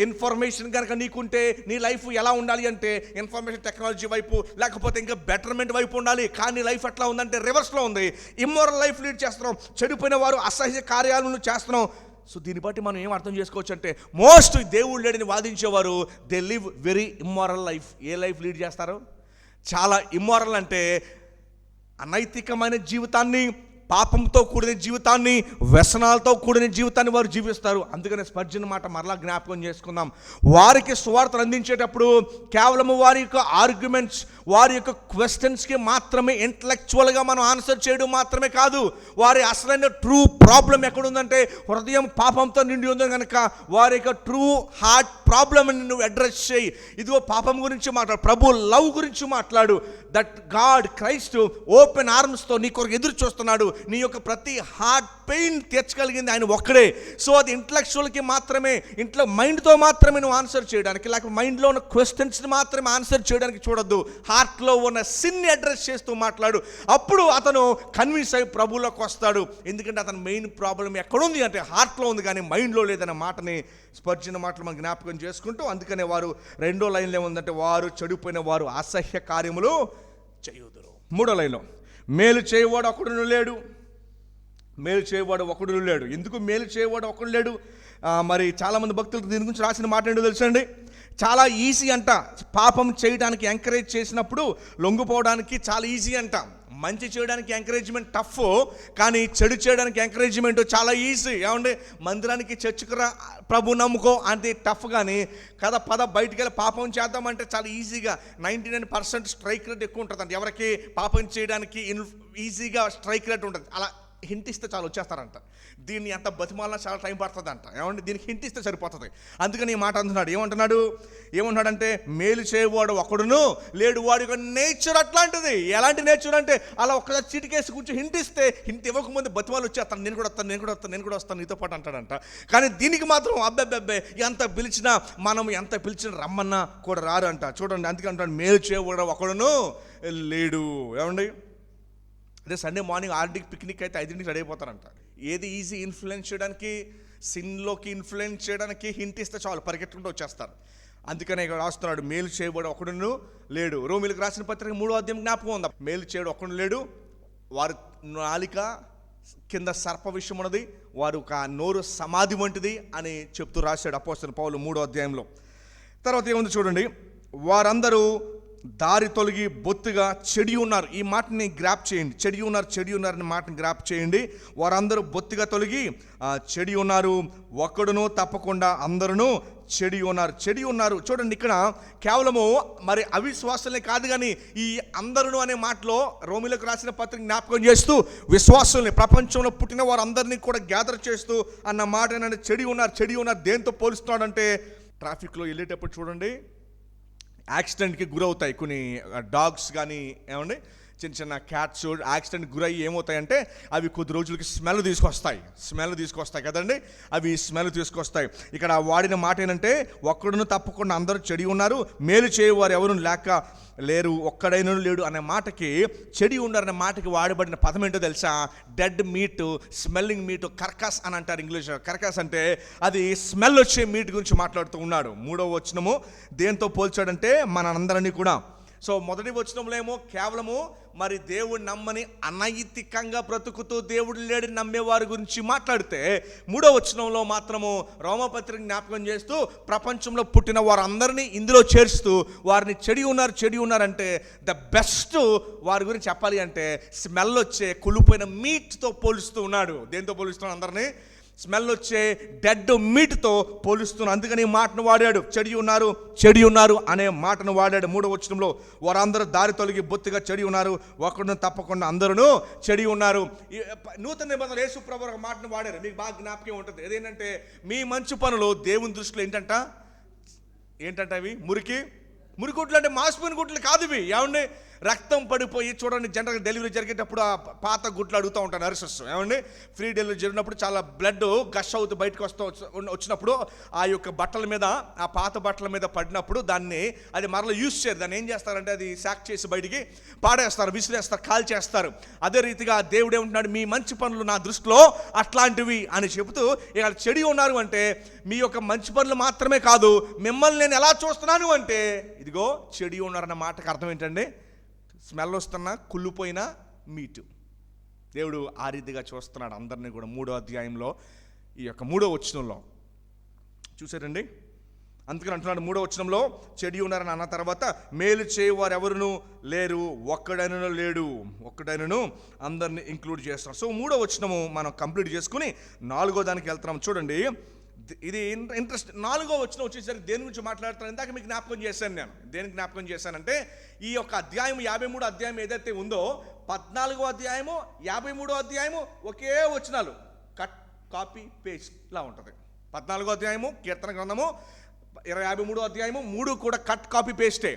ఇన్ఫర్మేషన్ కనుక నీకుంటే నీ లైఫ్ ఎలా ఉండాలి అంటే ఇన్ఫర్మేషన్ టెక్నాలజీ వైపు, లేకపోతే ఇంకా బెటర్మెంట్ వైపు ఉండాలి. కానీ లైఫ్ ఎట్లా ఉందంటే రివర్స్లో ఉంది. ఇమ్మోరల్ లైఫ్ లీడ్ చేస్తున్నాం, చెడిపోయిన వారు అసహ్య కార్యాలను చేస్తున్నాం. సో దీన్ని బట్టి మనం ఏం అర్థం చేసుకోవచ్చు అంటే, మోస్ట్ దేవుడు లేడని వాదించేవారు they live very immoral life. ఏ లైఫ్ లీడ్ చేస్తారు? చాలా ఇమ్మోరల్ అంటే అనైతికమైన జీవితాన్ని, పాపంతో కూడిన జీవితాన్ని, వ్యసనాలతో కూడిన జీవితాన్ని వారు జీవిస్తారు. అందుకనే స్పర్జన్ మాట మరలా జ్ఞాపకం చేసుకుందాం. వారికి సువార్తను అందించేటప్పుడు కేవలం వారి యొక్క ఆర్గ్యుమెంట్స్, వారి యొక్క క్వశ్చన్స్కి మాత్రమే ఇంటలెక్చువల్గా మనం ఆన్సర్ చేయడం మాత్రమే కాదు, వారి అసలైన ట్రూ ప్రాబ్లం ఎక్కడుందంటే హృదయం పాపంతో నిండి ఉంది కనుక వారి యొక్క ట్రూ హార్ట్ ప్రాబ్లమ్ని నువ్వు అడ్రస్ చేయి. ఇదిగో పాపం గురించి మాట్లాడు, ప్రభు లవ్ గురించి మాట్లాడు. దట్ గాడ్ క్రైస్ట్ ఓపెన్ ఆర్మ్స్తో నీ కొరకు ఎదురు చూస్తున్నాడు. నీ యొక్క ప్రతి హార్ట్ పెయిన్ తీర్చగలిగింది ఆయన ఒక్కడే. సో అది ఇంటలెక్చువల్కి మాత్రమే, మైండ్తో మాత్రమే నువ్వు ఆన్సర్ చేయడానికి, లేకపోతే మైండ్లో ఉన్న క్వశ్చన్స్ని మాత్రమే ఆన్సర్ చేయడానికి చూడొద్దు. హార్ట్లో ఉన్న సిన్ని అడ్రస్ చేస్తూ మాట్లాడు. అప్పుడు అతను కన్విన్స్ అయ్యి ప్రభువులోకి వస్తాడు. ఎందుకంటే అతని మెయిన్ ప్రాబ్లం ఎక్కడుంది అంటే హార్ట్లో ఉంది, కానీ మైండ్లో లేదన్న మాటని స్పర్జన మాటలు మనం జ్ఞాపకం చేసుకుంటూ, అందుకనే వారు 2వ లైన్లో ఏముందంటే, వారు చెడిపోయిన వారు అసహ్య కార్యములు చేయుదురు. 3వ లైన్లో, మేలు చేయవాడు ఒకడును లేడు. మేలు చేయవాడు ఒకడును లేడు. ఎందుకు మేలు చేయవాడు ఒకడు లేడు? మరి చాలామంది భక్తులు దీని గురించి రాసిన మాట ఏంటో తెలుసండి. చాలా ఈజీ అంట పాపం చేయడానికి ఎంకరేజ్ చేసినప్పుడు లొంగిపోవడానికి చాలా ఈజీ అంట. మంచి చేయడానికి ఎంకరేజ్మెంట్ టఫ్, కానీ చెడు చేయడానికి ఎంకరేజ్మెంట్ చాలా ఈజీ. ఏమండి, మందిరానికి చర్చికి ప్రభు నమ్ముకో అంటే టఫ్, కానీ కదా పద బయటికి వెళ్ళి పాపం చేద్దామంటే చాలా ఈజీగా 99% స్ట్రైక్ రేట్ ఎక్కువ ఉంటుంది. అంటే ఎవరికి పాపం చేయడానికి ఈజీగా స్ట్రైక్ రేట్ ఉంటుంది. అలా హింట్ ఇస్తే చాలా వచ్చేస్తారంట. దీన్ని ఎంత బతిమాలన్నా చాలా టైం పడుతుంది అంట. ఏమంటే దీనికి హింట్ ఇస్తే సరిపోతుంది. అందుకని ఈ మాట అంటున్నాడు. ఏమంటున్నాడంటే మేలు చేయవాడు ఒకడును లేడు. వాడి యొక్క నేచర్ అట్లాంటిది. ఎలాంటి నేచర్ అంటే, అలా ఒక్కసారి చీటికేసి కూర్చొని హింట్ ఇవ్వకముందు బతిమాలు వచ్చేస్తాను, నేను కూడా వస్తాను నీతో పాటు అంటాడంట. కానీ దీనికి మాత్రం అబ్బాయి ఎంత పిలిచినా రమ్మన్నా కూడా రారు అంట. చూడండి, అందుకే అంటాడు మేలు చేయవాడు ఒకడును లేడు. ఏమండి, అదే సండే మార్నింగ్ 6కి పిక్నిక్ అయితే 5కి రెడీ అయిపోతారంట. ఏది ఈజీ ఇన్ఫ్లుయెన్స్ చేయడానికి, సిన్లోకి ఇన్ఫ్లుయెన్స్ చేయడానికి హింట్ ఇస్తే చాలు పరిగెట్టుకుంటూ వచ్చేస్తారు. అందుకనే ఇక్కడ రాస్తున్నాడు మేలు చేయబడి ఒకడును లేడు. రోమీలకు రాసిన పత్రిక 3వ అధ్యాయం జ్ఞాపకం ఉందా? మేలు చేయడు ఒకడు లేడు. వారు నాలిక కింద సర్ప విషయం ఉన్నది, వారు ఒక నోరు సమాధి వంటిది అని చెప్తూ రాశాడు అపోస్తలుడైన పౌలు 3వ అధ్యాయంలో. తర్వాత ఏముంది చూడండి, వారందరూ దారి తొలగి బొత్తుగా చెడి ఉన్నారు. ఈ మాటని గ్రాప్ చేయండి. చెడి ఉన్నారు అనే మాటని గ్రాప్ చేయండి. వారందరూ బొత్తుగా తొలగి చెడి ఉన్నారు, ఒక్కడును తప్పకుండా అందరూ చెడి ఉన్నారు. చూడండి, ఇక్కడ కేవలము మరి అవిశ్వాసులే కాదు, కానీ ఈ అందరూ అనే మాటలో రోమీలకు రాసిన పత్రిక జ్ఞాపకం చేస్తూ విశ్వాసుల్ని, ప్రపంచంలో పుట్టిన వారందరినీ కూడా గ్యాదర్ చేస్తూ అన్న మాట ఏంటంటే చెడి ఉన్నారు. దేంతో పోలుస్తున్నాడంటే, ట్రాఫిక్లో వెళ్ళేటప్పుడు చూడండి యాక్సిడెంట్కి గురవుతాయి కొన్ని డాగ్స్ కానీ, ఏమండి చిన్న చిన్న క్యాట్స్ యాక్సిడెంట్ గురయ్యి ఏమవుతాయంటే అవి కొద్ది రోజులకి స్మెల్ తీసుకొస్తాయి కదండి. అవి స్మెల్ తీసుకొస్తాయి. ఇక్కడ వాడిన మాట ఏంటంటే ఒక్కడును తప్పకుండా అందరూ చెడి ఉన్నారు, మేలు చేయవారు ఎవరు లేరు, ఒక్కడైనా లేడు అనే మాటకి, చెడి ఉన్నారనే మాటకి వాడబడిన పదం ఏంటో తెలుసా? డెడ్ మీట్, స్మెల్లింగ్ మీట్, కర్కాస్ అని అంటారు ఇంగ్లీష్. కర్కాస్ అంటే అది స్మెల్ వచ్చే మీట్ గురించి మాట్లాడుతూ ఉన్నాడు. 3వ వచనము దేంతో పోల్చాడంటే మనందరినీ కూడా. సో మొదటి వచనంలో ఏమో కేవలము మరి దేవుడు నమ్మని అనైతికంగా బ్రతుకుతూ దేవుడు లేడు నమ్మేవారి గురించి మాట్లాడితే, 3వ వచనంలో మాత్రము రోమపత్రిక జ్ఞాపకం చేస్తూ ప్రపంచంలో పుట్టిన వారందరినీ ఇందులో చేర్చుతూ వారిని చెడి ఉన్నారంటే ద బెస్ట్ వారి గురించి చెప్పాలి అంటే స్మెల్ వచ్చే కుళ్ళిపోయిన మీట్తో పోలుస్తూ ఉన్నాడు. దేంతో పోలుస్తున్నాడు? అందరినీ స్మెల్ వచ్చే డెడ్ మీట్తో పోలుస్తున్నాడు. అందుకని ఈ మాటను వాడాడు, చెడి ఉన్నారు అనే మాటను వాడాడు. 3వ వచనంలో వారందరూ దారి తొలగి బొత్తిగా చెడి ఉన్నారు, ఒకడును తప్పకుండా అందరూ చెడి ఉన్నారు. నూతన నిబంధనలు యేసు ప్రభువు ఒక మాటను వాడారు, మీకు బాగా జ్ఞాపకం ఉంటుంది. ఏదేంటంటే మీ మంచి పనులు దేవుని దృష్టిలో ఏంటంట అవి మురిగుట్లు అంటే మాసిపోయిన గుట్లు కాదు ఇవి. ఏమండి, రక్తం పడిపోయి చూడండి, జనరల్ డెలివరీ జరిగేటప్పుడు ఆ పాత గుట్లు అడుగుతూ ఉంటారు నర్సెస్. ఏమండి, ఫ్రీ డెలివరీ జరిగినప్పుడు చాలా బ్లడ్ గష్ అవుతూ బయటకు వచ్చినప్పుడు ఆ యొక్క బట్టల మీద, ఆ పాత బట్టల మీద పడినప్పుడు దాన్ని అది మరలా యూజ్ చేయరు. దాన్ని ఏం చేస్తారంటే అది శాక్ చేసి బయటికి పాడేస్తారు, విసిరేస్తారు, కాల్ చేస్తారు. అదే రీతిగా దేవుడు ఏమంటున్నాడు? మీ మంచి పనులు నా దృష్టిలో అట్లాంటివి అని చెబుతూ ఇక్కడ చెడి ఉన్నారు అంటే మీ యొక్క మంచి పనులు మాత్రమే కాదు, మిమ్మల్ని నేను ఎలా చూస్తున్నాను అంటే ఇదిగో చెడి ఉన్నారన్న మాటకు అర్థం ఏంటండి? స్మెల్ వస్తున్న కుళ్ళిపోయిన మీటు. దేవుడు ఆ రీతిగా చూస్తున్నాడు అందరినీ కూడా. 3వ అధ్యాయంలో ఈ యొక్క 3వ వచనంలో చూసారండి. అందుకని అంటున్నాడు 3వ వచనంలో చెడి ఉన్నారని అన్న తర్వాత మేలు చేయవారు ఎవరును లేరు, ఒక్కడైనను లేడు, ఒక్కడైనను అందరినీ ఇంక్లూడ్ చేస్తున్నారు. సో 3వ వచనము మనం కంప్లీట్ చేసుకుని 4వ దానికి వెళ్తున్నాం. చూడండి, ఇది ఇంట్రెస్ట్. 4వ వచనం వచ్చేసరికి దేని గురించి మాట్లాడుతాను? ఇందాక మీకు జ్ఞాపకం చేశాను. నేను దేనికి జ్ఞాపకం చేశానంటే ఈ యొక్క అధ్యాయం 53 అధ్యాయం ఏదైతే ఉందో 14వ అధ్యాయము 53వ అధ్యాయము ఒకే వచనాలు, కట్ కాపీ పేస్ట్ లా ఉంటుంది. 14వ అధ్యాయము కీర్తన గ్రంథము, 53వ అధ్యాయము 3 కూడా కట్ కాపీ పేస్టే.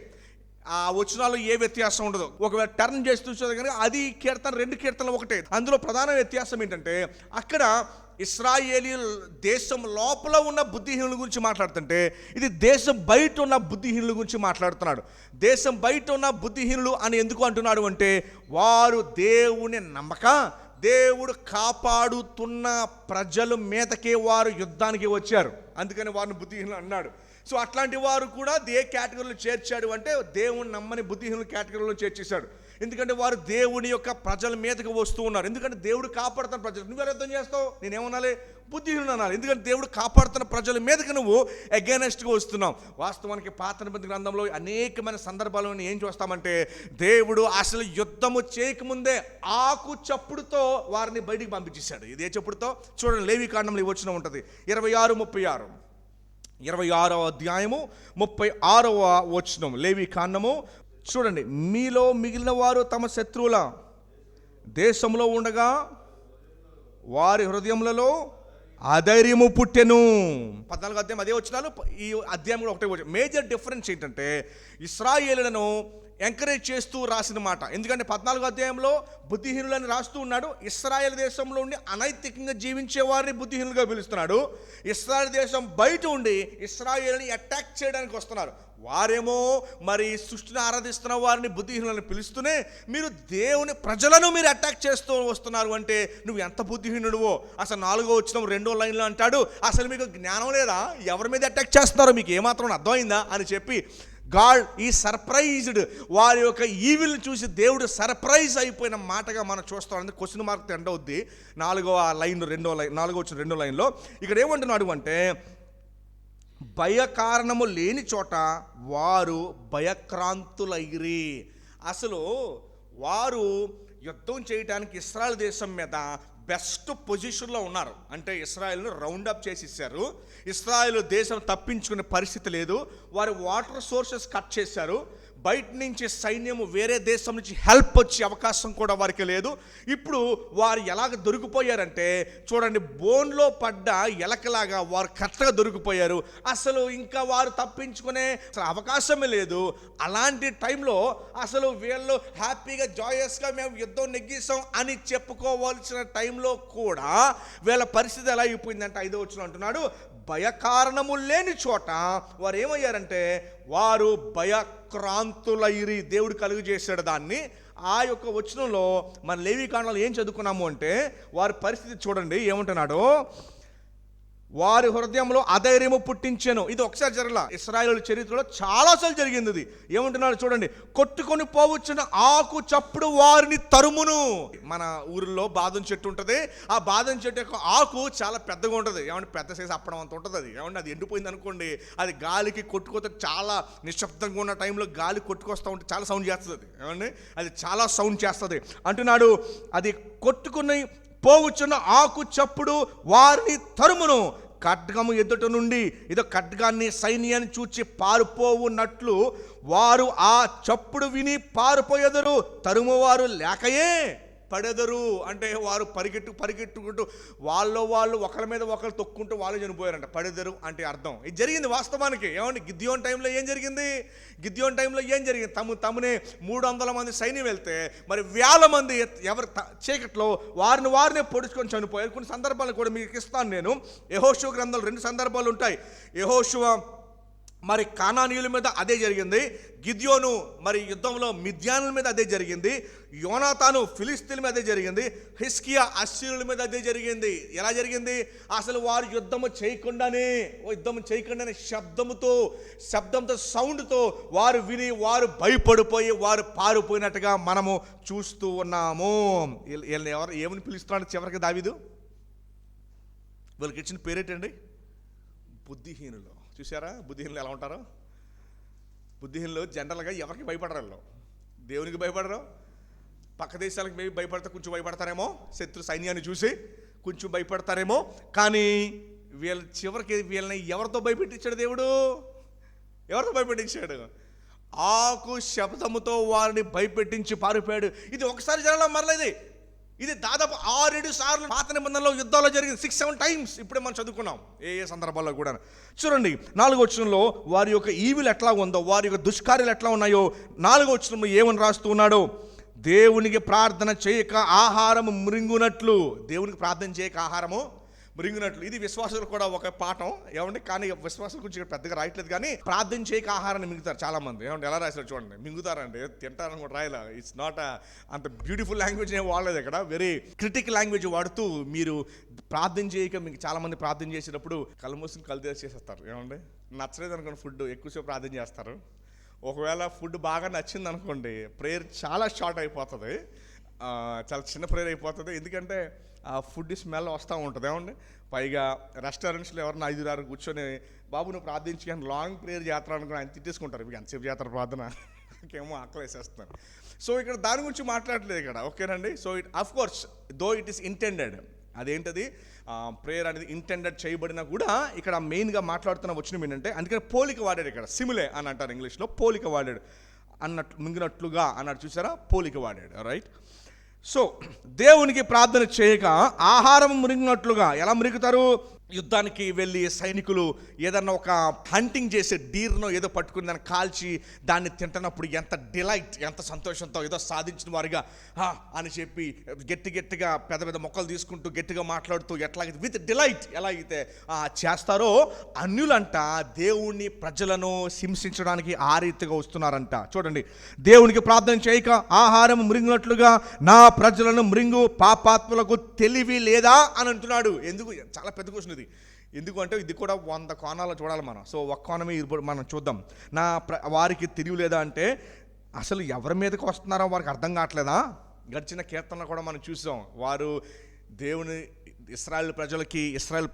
ఆ వచనాలు ఏ వ్యత్యాసం ఉండదు. ఒకవేళ టర్న్ చేసి చూసేది కనుక అది కీర్తన, 2 కీర్తనలు ఒకటే. అందులో ప్రధాన వ్యత్యాసం ఏంటంటే అక్కడ ఇశ్రాయేలీ దేశం లోపల ఉన్న బుద్ధిహీనుల గురించి మాట్లాడుతుంటే ఇది దేశం బయట ఉన్న బుద్ధిహీనుల గురించి మాట్లాడుతున్నాడు. దేశం బయట ఉన్న బుద్ధిహీనులు అని ఎందుకు అంటున్నాడు అంటే వారు దేవుని నమ్మక, దేవుడు కాపాడుతున్న ప్రజల మీదకే వారు యుద్ధానికి వచ్చారు, అందుకని వారిని బుద్ధిహీనులు అన్నాడు. సో అట్లాంటి వారు కూడా ఏ కేటగిరీలో చేర్చాడు అంటే దేవుని నమ్మని బుద్ధిహీనుల కేటగిరీలో చేర్చేశాడు. ఎందుకంటే వారు దేవుని యొక్క ప్రజల మీదకి వస్తూ ఉన్నారు. ఎందుకంటే దేవుడు కాపాడుతున్న ప్రజలు. నువ్వు అర్థం చేస్తావు, నేనేమనాలి? బుద్ధిహీనులు అనాలి. ఎందుకంటే దేవుడు కాపాడుతున్న ప్రజల మీదకి నువ్వు అగైనెస్ట్గా వస్తున్నావు. వాస్తవానికి పాత నిబంధన గ్రంథంలో అనేకమైన సందర్భాలను ఏం చూస్తామంటే దేవుడు అసలు యుద్ధము చేయకముందే ఆకు చప్పుడుతో వారిని బయటికి పంపించేశాడు. ఇదే చప్పుడుతో చూడండి, లేవీకాండంలో ఈ వచనం ఉంటుంది 26-36. 26వ అధ్యాయము 36వ వచనం లేవీకాండము. చూడండి, మీలో మిగిలిన వారు తమ శత్రువుల దేశంలో ఉండగా వారి హృదయములలో అధైర్యము పుట్టెను. 14వ అధ్యాయం అదే వచనాలు, ఈ అధ్యాయం కూడా ఒకటే వచనం. మేజర్ డిఫరెన్స్ ఏంటంటే ఇశ్రాయేలులను ఎంకరేజ్ చేస్తూ రాసిన మాట. ఎందుకంటే 14వ అధ్యాయంలో బుద్ధిహీనులని రాస్తూ ఉన్నాడు. ఇశ్రాయేల్ దేశంలో ఉండి అనైతికంగా జీవించే వారిని బుద్ధిహీనులుగా పిలుస్తున్నాడు. ఇశ్రాయేల్ దేశం బయట ఉండి ఇశ్రాయేల్ని అటాక్ చేయడానికి వస్తున్నారు. వారేమో మరి సృష్టిని ఆరాధిస్తున్న వారిని బుద్ధిహీనులను పిలుస్తూనే మీరు దేవుని ప్రజలను మీరు అటాక్ చేస్తూ వస్తున్నారు అంటే నువ్వు ఎంత బుద్ధిహీనుడువో. అసలు 4వ వచనం 2వ లైన్లో అంటాడు, అసలు మీకు జ్ఞానం లేదా? ఎవరి మీద అటాక్ చేస్తున్నారో మీకు ఏమాత్రం అర్థమైందా అని చెప్పి గాడ్ ఈ సర్ప్రైజ్డ్, వారి యొక్క ఈవిల్ చూసి దేవుడు సర్ప్రైజ్ అయిపోయిన మాటగా మనం చూస్తాం. అంటే క్వశ్చన్ మార్క్ ఎండ్ అవుద్ది 4వ లైన్ 4వ వచ్చిన 2వ లైన్లో. ఇక్కడ ఏమంటున్నాడు అంటే భయ కారణము లేని చోట వారు భయక్రాంతులైరి. అసలు వారు యుద్ధం చేయడానికి ఇశ్రాయేల్ దేశం మీద బెస్ట్ పొజిషన్లో ఉన్నారు. అంటే ఇశ్రాయేల్ను రౌండప్ చేసేసారు. ఇశ్రాయేల్ దేశం తప్పించుకునే పరిస్థితి లేదు. వారి వాటర్ సోర్సెస్ కట్ చేశారు. బయట నుంచి సైన్యము వేరే దేశం నుంచి హెల్ప్ వచ్చే అవకాశం కూడా వారికి లేదు. ఇప్పుడు వారు ఎలాగ దొరికిపోయారంటే చూడండి, బోన్లో పడ్డ ఎలకలాగా వారు కరెక్ట్గా దొరికిపోయారు. అసలు ఇంకా వారు తప్పించుకునే అవకాశమే లేదు. అలాంటి టైంలో అసలు వీళ్ళు హ్యాపీగా జాయస్గా మేము యుద్ధం నెగ్గిస్తాం అని చెప్పుకోవాల్సిన టైంలో కూడా వీళ్ళ పరిస్థితి ఎలా అయిపోయిందంటే 5వ వచనం అంటున్నాడు, భయకారణము లేని చోట వారు ఏమయ్యారంటే వారు భయక్రాంతులైరి. దేవుడు కలుగు చేశాడు దాన్ని. ఆ యొక్క వచనంలో మన లేవీకాండంలో ఏం చదువుకున్నాము అంటే వారి పరిస్థితి చూడండి ఏమంటున్నాడు, వారి హృదయంలో అధైర్యము పుట్టించాను. ఇది ఒకసారి జరగల, ఇశ్రాయేలు చరిత్రలో చాలాసార్లు జరిగింది. ఇది ఏమంటున్నాడు చూడండి, కొట్టుకొని పోవచ్చున ఆకు చప్పుడు వారిని తరుమును. మన ఊరిలో బాదం చెట్టు ఉంటుంది. ఆ బాదం చెట్టు యొక్క ఆకు చాలా పెద్దగా ఉంటుంది. ఏమంటే పెద్ద సైజు అప్పడం అంత ఉంటుంది. అది ఏమంటే అది ఎండిపోయింది అనుకోండి, అది గాలికి కొట్టుకోతే చాలా నిశ్శబ్దంగా ఉన్న టైంలో గాలి కొట్టుకొస్తూ ఉంటే చాలా సౌండ్ చేస్తుంది. ఏమండి అది చాలా సౌండ్ చేస్తుంది అంటున్నాడు. అది కొట్టుకుని పోవచ్చున్న ఆకు చప్పుడు వారిని తరుమును. ఖడ్గము ఎదుట నుండి ఏదో ఖడ్గాన్ని సైన్యాన్ని చూచి పారిపోవున్నట్లు వారు ఆ చప్పుడు విని పారిపోయేదరు, తరుమువారు లేకయే పడెదరు. అంటే వారు పరిగెట్టుకుంటూ వాళ్ళు ఒకరి మీద ఒకరు తొక్కుంటూ వాళ్ళు చనిపోయారంట. పడెదరు అంటే అర్థం ఇది జరిగింది వాస్తవానికి. ఏమంటే గిద్యోన్ టైంలో ఏం జరిగింది? తమనే 300 మంది సైన్యం వెళ్తే మరి 1000 మంది ఎవరు చీకట్లో వారినే పొడుచుకొని చనిపోయారు. కొన్ని సందర్భాలు కూడా మీకు ఇస్తాను నేను. యెహోషువ గ్రంథంలో 2 సందర్భాలు ఉంటాయి. యెహోషువ మరి కానానీయుల మీద అదే జరిగింది, గిద్యోను మరి యుద్ధంలో మిద్యానుల మీద అదే జరిగింది, యోనాతాను ఫిలిస్తీన్ల మీద అదే జరిగింది, హిజ్కియా అశ్షూరుల మీద అదే జరిగింది. ఎలా జరిగింది? అసలు వారు యుద్ధం చేయకుండానే శబ్దంతో సౌండ్తో వారు విని వారు భయపడిపోయి వారు పారిపోయినట్టుగా మనము చూస్తూ ఉన్నాము. వీళ్ళని ఏమని పిలుస్తున్నాడు చివరికి దావీదు? వీళ్ళకి ఇచ్చిన పేరేటండి? బుద్ధిహీనులు. చూసారా బుద్ధిహీనులు ఎలా ఉంటారో? బుద్ధిహీనులు జనరల్గా ఎవరికి భయపడరు. వాళ్ళు దేవునికి భయపడరు. పక్క దేశాలకు మేబీ భయపడితే కొంచెం భయపడతారేమో, శత్రు సైన్యాన్ని చూసి కొంచెం భయపడతారేమో. కానీ చివరికి వీళ్ళని ఎవరితో భయపెట్టించాడు దేవుడు? ఎవరితో భయపెట్టించాడు? ఆకు శబ్దముతో వారిని భయపెట్టించి పారిపోయాడు. ఇది ఒకసారి జరగడం మరలేదు. ఇది దాదాపు 6-7 సార్లు పాత నిబంధనలో యుద్ధాల్లో జరిగింది. 6-7 టైమ్స్. ఇప్పుడే మనం చదువుకున్నాం ఏ సందర్భాల్లో కూడా. చూడండి 4వ వచనంలో వారి యొక్క ఈవిల్ ఎట్లా ఉందో, వారి యొక్క దుష్కార్యాలు ఎట్లా ఉన్నాయో 4వ వచనంలో ఏమని రాస్తూ ఉన్నాడో, దేవునికి ప్రార్థన చేయక ఆహారము మృంగునట్లు. దేవునికి ప్రార్థన చేయక ఆహారము మృంగునట్లు. ఇది విశ్వాసులు కూడా ఒక పాఠం. ఏమండి కానీ విశ్వాసుల గురించి పెద్దగా రాయట్లేదు. కానీ ప్రార్థన చేయక ఆహారాన్ని మింగుతారు చాలా మంది. ఏమంటే ఎలా రాశారు చూడండి, మింగుతారండి, తింటారని కూడా రాయలే. ఇట్స్ నాట్ అంత బ్యూటిఫుల్ లాంగ్వేజ్ ఏం వాడలేదు ఇక్కడ. వెరీ క్రిటికల్ లాంగ్వేజ్ వాడుతూ మీరు ప్రార్థన చేయక, మీకు చాలా మంది ప్రార్థన చేసేటప్పుడు కళ్ళు మూసుకుని కళ్ళు తెరిచి చేసేస్తారు. ఏమండి నచ్చలేదు అనుకోండి ఫుడ్, ఎక్కువసేపు ప్రార్థన చేస్తారు. ఒకవేళ ఫుడ్ బాగా నచ్చింది అనుకోండి, ప్రేయర్ చాలా షార్ట్ అయిపోతుంది, చాలా చిన్న ప్రేయర్ అయిపోతుంది. ఎందుకంటే ఆ ఫుడ్ స్మెల్ వస్తూ ఉంటుంది. ఏమండి పైగా రెస్టారెంట్స్లో ఎవరన్నా 5-6 కూర్చొని బాబు నువ్వు ప్రార్థించి కానీ లాంగ్ ప్రేయర్ చేస్తారు అనుకుని ఆయన తిట్టేసుకుంటారు. మీకు ఎంతసేపు చేస్తారు ప్రార్థన, ఇంకేమో ఆకలి వేసేస్తున్నారు. సో ఇక్కడ దాని గురించి మాట్లాడలేదు ఇక్కడ. ఓకేనండి. So of course though it is intended. అదేంటది ప్రేయర్ అనేది ఇంటెండెడ్ చేయబడినా కూడా ఇక్కడ మెయిన్గా మాట్లాడుతున్న వచ్చిన ఏంటంటే, అందుకని పోలిక వాడాడు ఇక్కడ. సిమిలే అని అంటారు ఇంగ్లీష్లో. పోలిక వాడాడు అన్నట్లు, మింగినట్లుగా అన్నాడు. చూసారా, పోలిక వాడాడు. రైట్. సో దేవునికి ప్రార్థన చేయక ఆహారం మురిగినట్లుగా. ఎలా మురుగుతారు? యుద్ధానికి వెళ్ళి సైనికులు ఏదన్నా ఒక హంటింగ్ చేసే డీర్నో ఏదో పట్టుకుని దాన్ని కాల్చి దాన్ని తింటున్నప్పుడు ఎంత డిలైట్, ఎంత సంతోషంతో ఏదో సాధించిన వారిగా అని చెప్పి గట్టిగా పెద్ద మొక్కలు తీసుకుంటూ గట్టిగా మాట్లాడుతూ ఎట్లాగైతే విత్ డిలైట్ ఎలా అయితే చేస్తారో అన్యులంట దేవుని ప్రజలను హింసించడానికి ఆ రీతిగా వస్తున్నారంట. చూడండి, దేవునికి ప్రార్థన చేయక ఆహారం మృంగినట్లుగా నా ప్రజలను మృంగు, పాపాత్ములకు తెలివి లేదా అని అంటున్నాడు. ఎందుకు? చాలా పెద్ద క్వశ్చన్ ఇది. ఎందుకు అంటే ఇది కూడా 100 కోణాలు చూడాలి మనం. సో ఒక కోణమే మనం చూద్దాం. వారికి తెలివి లేదా అంటే అసలు ఎవరి మీదకి వస్తున్నారో వారికి అర్థం కావట్లేదా? గడిచిన కీర్తనలు కూడా మనం చూసాం. వారు దేవుని ఇశ్రాయేల్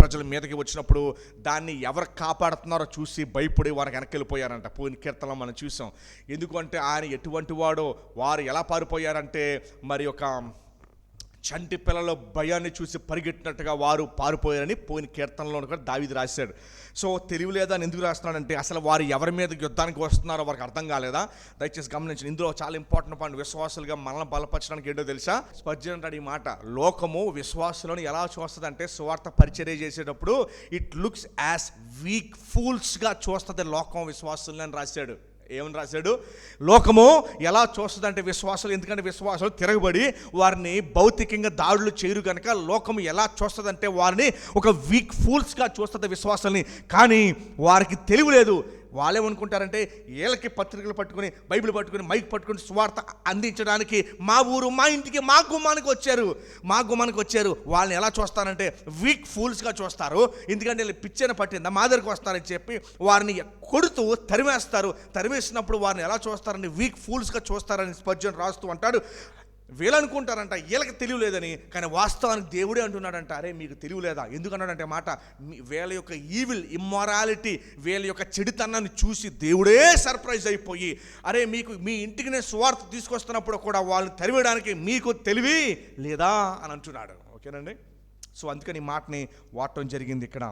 ప్రజల మీదకి వచ్చినప్పుడు దాన్ని ఎవరు కాపాడుతున్నారో చూసి భయపడి వారికి వెనక్కి వెళ్ళిపోయారంట. పోయిన కీర్తనలో మనం చూసాం. ఎందుకంటే ఆయన ఎటువంటి వాడో, వారు ఎలా పారిపోయారంటే మరి ఒక చంటి పిల్లల భయాన్ని చూసి పరిగెట్టినట్టుగా వారు పారిపోయారని పోయిన కీర్తనలో కూడా దావీదు రాశాడు. సో తెలివి లేదా అని ఎందుకు రాస్తున్నాడంటే అసలు వారు ఎవరి మీద యుద్ధానికి వస్తున్నారో వారికి అర్థం కాలేదా? దయచేసి గమనించండి. ఇందులో చాలా ఇంపార్టెంట్ పాయింట్, విశ్వాసులుగా మనల్ని బలపరచడానికి ఏంటో తెలుసా? స్పర్జన్ అంటాడు ఈ మాట, లోకము విశ్వాసులను ఎలా చూస్తుంది అంటే సువార్త పరిచర్య చేసేటప్పుడు ఇట్ లుక్స్ యాజ్ వీక్ ఫూల్స్గా చూస్తుంది లోకం విశ్వాసులని అని రాశాడు. ఏమని రాశాడు? లోకము ఎలా చూస్తుంది అంటే విశ్వాసాలు, ఎందుకంటే విశ్వాసాలు తిరగబడి వారిని భౌతికంగా దాడులు చేయరు కనుక లోకము ఎలా చూస్తుంది అంటే వారిని ఒక వీక్ ఫూల్స్గా చూస్తుంది విశ్వాసాలని. కానీ వారికి తెలివి లేదు. వాళ్ళేమనుకుంటారంటే వీళ్ళకి పత్రికలు పట్టుకుని బైబిల్ పట్టుకుని మైక్ పట్టుకుని సువార్త అందించడానికి మా ఊరు మా ఇంటికి మా గుమ్మానికి వచ్చారు. వాళ్ళని ఎలా చూస్తారంటే వీక్ ఫూల్స్గా చూస్తారు. ఎందుకంటే వీళ్ళు పిచ్చని పట్టిందా మా దగ్గరికి వస్తారని చెప్పి వారిని కొడుతూ తరిమేసినప్పుడు వారిని ఎలా చూస్తారని వీక్ ఫూల్స్గా చూస్తారని స్పర్జన్ రాస్తూ అంటాడు. వీళ్ళనుకుంటారంట వీళ్ళకి తెలివి లేదని, కానీ వాస్తవానికి దేవుడే అంటున్నాడంట, అరే మీకు తెలివి లేదా? ఎందుకన్నాడంటే మాట, వీళ్ళ యొక్క ఈవిల్ ఇమ్మారాలిటీ, వీళ్ళ యొక్క చెడుతనాన్ని చూసి దేవుడే సర్ప్రైజ్ అయిపోయి, అరే మీకు మీ ఇంటికి నేను సువార్త తీసుకొస్తున్నప్పుడు కూడా వాళ్ళని తరివేయడానికి మీకు తెలివి లేదా అని అంటున్నాడు. ఓకేనండి. సో అందుకని ఈ మాటని వాడటం జరిగింది ఇక్కడ,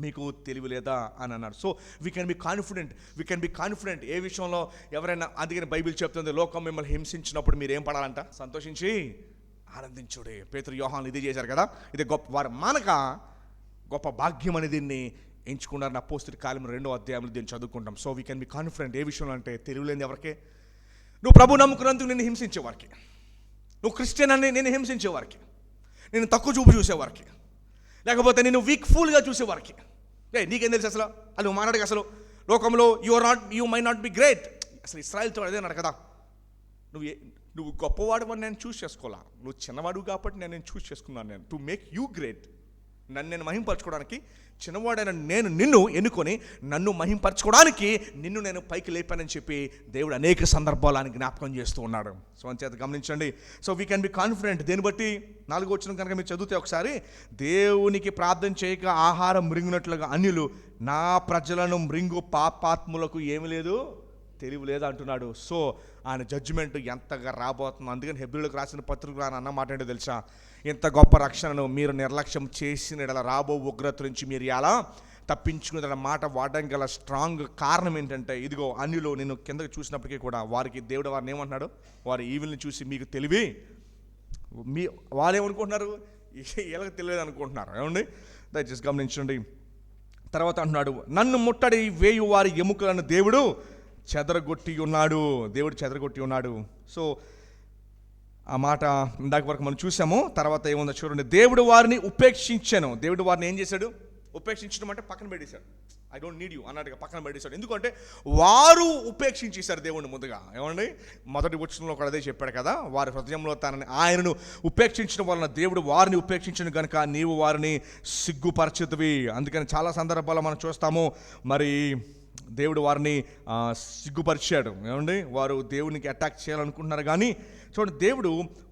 మీకు తెలివి లేదా అని అన్నాడు. So we can be confident ఏ విషయంలో ఎవరైనా. అందుకని బైబిల్ చెప్తుంది, లోకం మిమ్మల్ని హింసించినప్పుడు మీరు ఏం పడాలంట? సంతోషించి ఆనందించుడే. పేతురు యోహాను ఇది చేశారు కదా, ఇది గొప్ప వారు మనక గొప్ప భాగ్యం అని దీన్ని ఎంచుకున్నారని అపోస్తలుల కార్యములు 2వ అధ్యాయంలో దీన్ని చదువుకుంటాం. So we can be confident ఏ విషయంలో అంటే తెలివి లేని ఎవరికే? నువ్వు ప్రభు నమ్ముకున్నందుకు నిన్ను హింసించేవారికి, నువ్వు క్రిస్టియన్ అని నేను హింసించేవారికి, నేను తక్కువ చూపు చూసేవారికి, లేకపోతే నేను వీక్ ఫూల్గా చూసేవారికి, నీకేం తెలుసు అసలు అది నువ్వు మాట్లాడక, లోకంలో you my not be great. అసలు ఇశ్రాయేలుతో అదే అన్నాడు కదా, నువ్వు గొప్పవాడు అని నేను చూస్ చేసుకోవాలా, నువ్వు చిన్నవాడు కాబట్టి నేను చూస్ చేసుకున్నాను, నేను టు మేక్ యూ గ్రేట్. నేను మహింపరచుకోవడానికి చిన్నవాడైన నేను నిన్ను ఎన్నుకొని నన్ను మహింపరచుకోవడానికి నిన్ను నేను పైకి లేపానని చెప్పి దేవుడు అనేక సందర్భాలు ఆయన జ్ఞాపకం చేస్తూ ఉన్నాడు. సో అంచేత గమనించండి. So we can be confident. దేన్ని బట్టి? 4వ వచనం కనుక మీరు చదివితే ఒకసారి, దేవునికి ప్రార్థన చేయక ఆహారం మృంగినట్లుగా అన్యులు నా ప్రజలను మృంగు పాపాత్ములకు ఏమి లేదు, తెలివి లేదు అంటున్నాడు. సో ఆయన జడ్జిమెంట్ ఎంతగా రాబోతుంది. అందుకని హెబ్రీయులకు రాసిన పత్రికలో ఆయన అన్న మాట ఏంటో తెలుసా? ఇంత గొప్ప రక్షణను మీరు నిర్లక్ష్యం చేసిన రాబో ఉగ్రత నుంచి మీరు ఎలా తప్పించుకునే మాట వాడడానికి గల స్ట్రాంగ్ కారణం ఏంటంటే, ఇదిగో అన్యులు నేను కిందకి చూసినప్పటికీ కూడా వారికి దేవుడు వారిని ఏమంటున్నాడు? వారి ఈవిల్ని చూసి మీకు తెలివి, వాళ్ళేమనుకుంటున్నారు? వీళ్ళకి తెలియదు అనుకుంటున్నారు. ఏమండి? దయచేసి గమనించండి. తర్వాత అంటున్నాడు, నన్ను ముట్టడి వేయు వారి ఎముకలను దేవుడు చెదరగొట్టి ఉన్నాడు. సో ఆ మాట ఇందాక వరకు మనం చూసాము. తర్వాత ఏముందో చూడండి, దేవుడు వారిని ఉపేక్షించాను. దేవుడు వారిని ఏం చేశాడు? ఉపేక్షించడం అంటే పక్కన పెట్టేశాడు. ఐ డోంట్ నీడ్ యూ అన్నట్టుగా పక్కన పెట్టేశాడు. ఎందుకంటే వారు ఉపేక్షించేశారు దేవుడిని. ముందుగా ఏమండి, మొదటి వచనంలో కూడా అదే చెప్పాడు కదా, వారి హృదయంలో ఆయనను ఉపేక్షించడం వలన దేవుడు వారిని ఉపేక్షించను కనుక నీవు వారిని సిగ్గుపరచుతువి. అందుకని చాలా సందర్భాల్లో మనం చూస్తాము, మరి దేవుడు వారిని సిగ్గుపరిచాడు. ఏమండి, వారు దేవునికి అటాక్ చేయాలనుకుంటున్నారు కానీ చూడండి, దేవుడు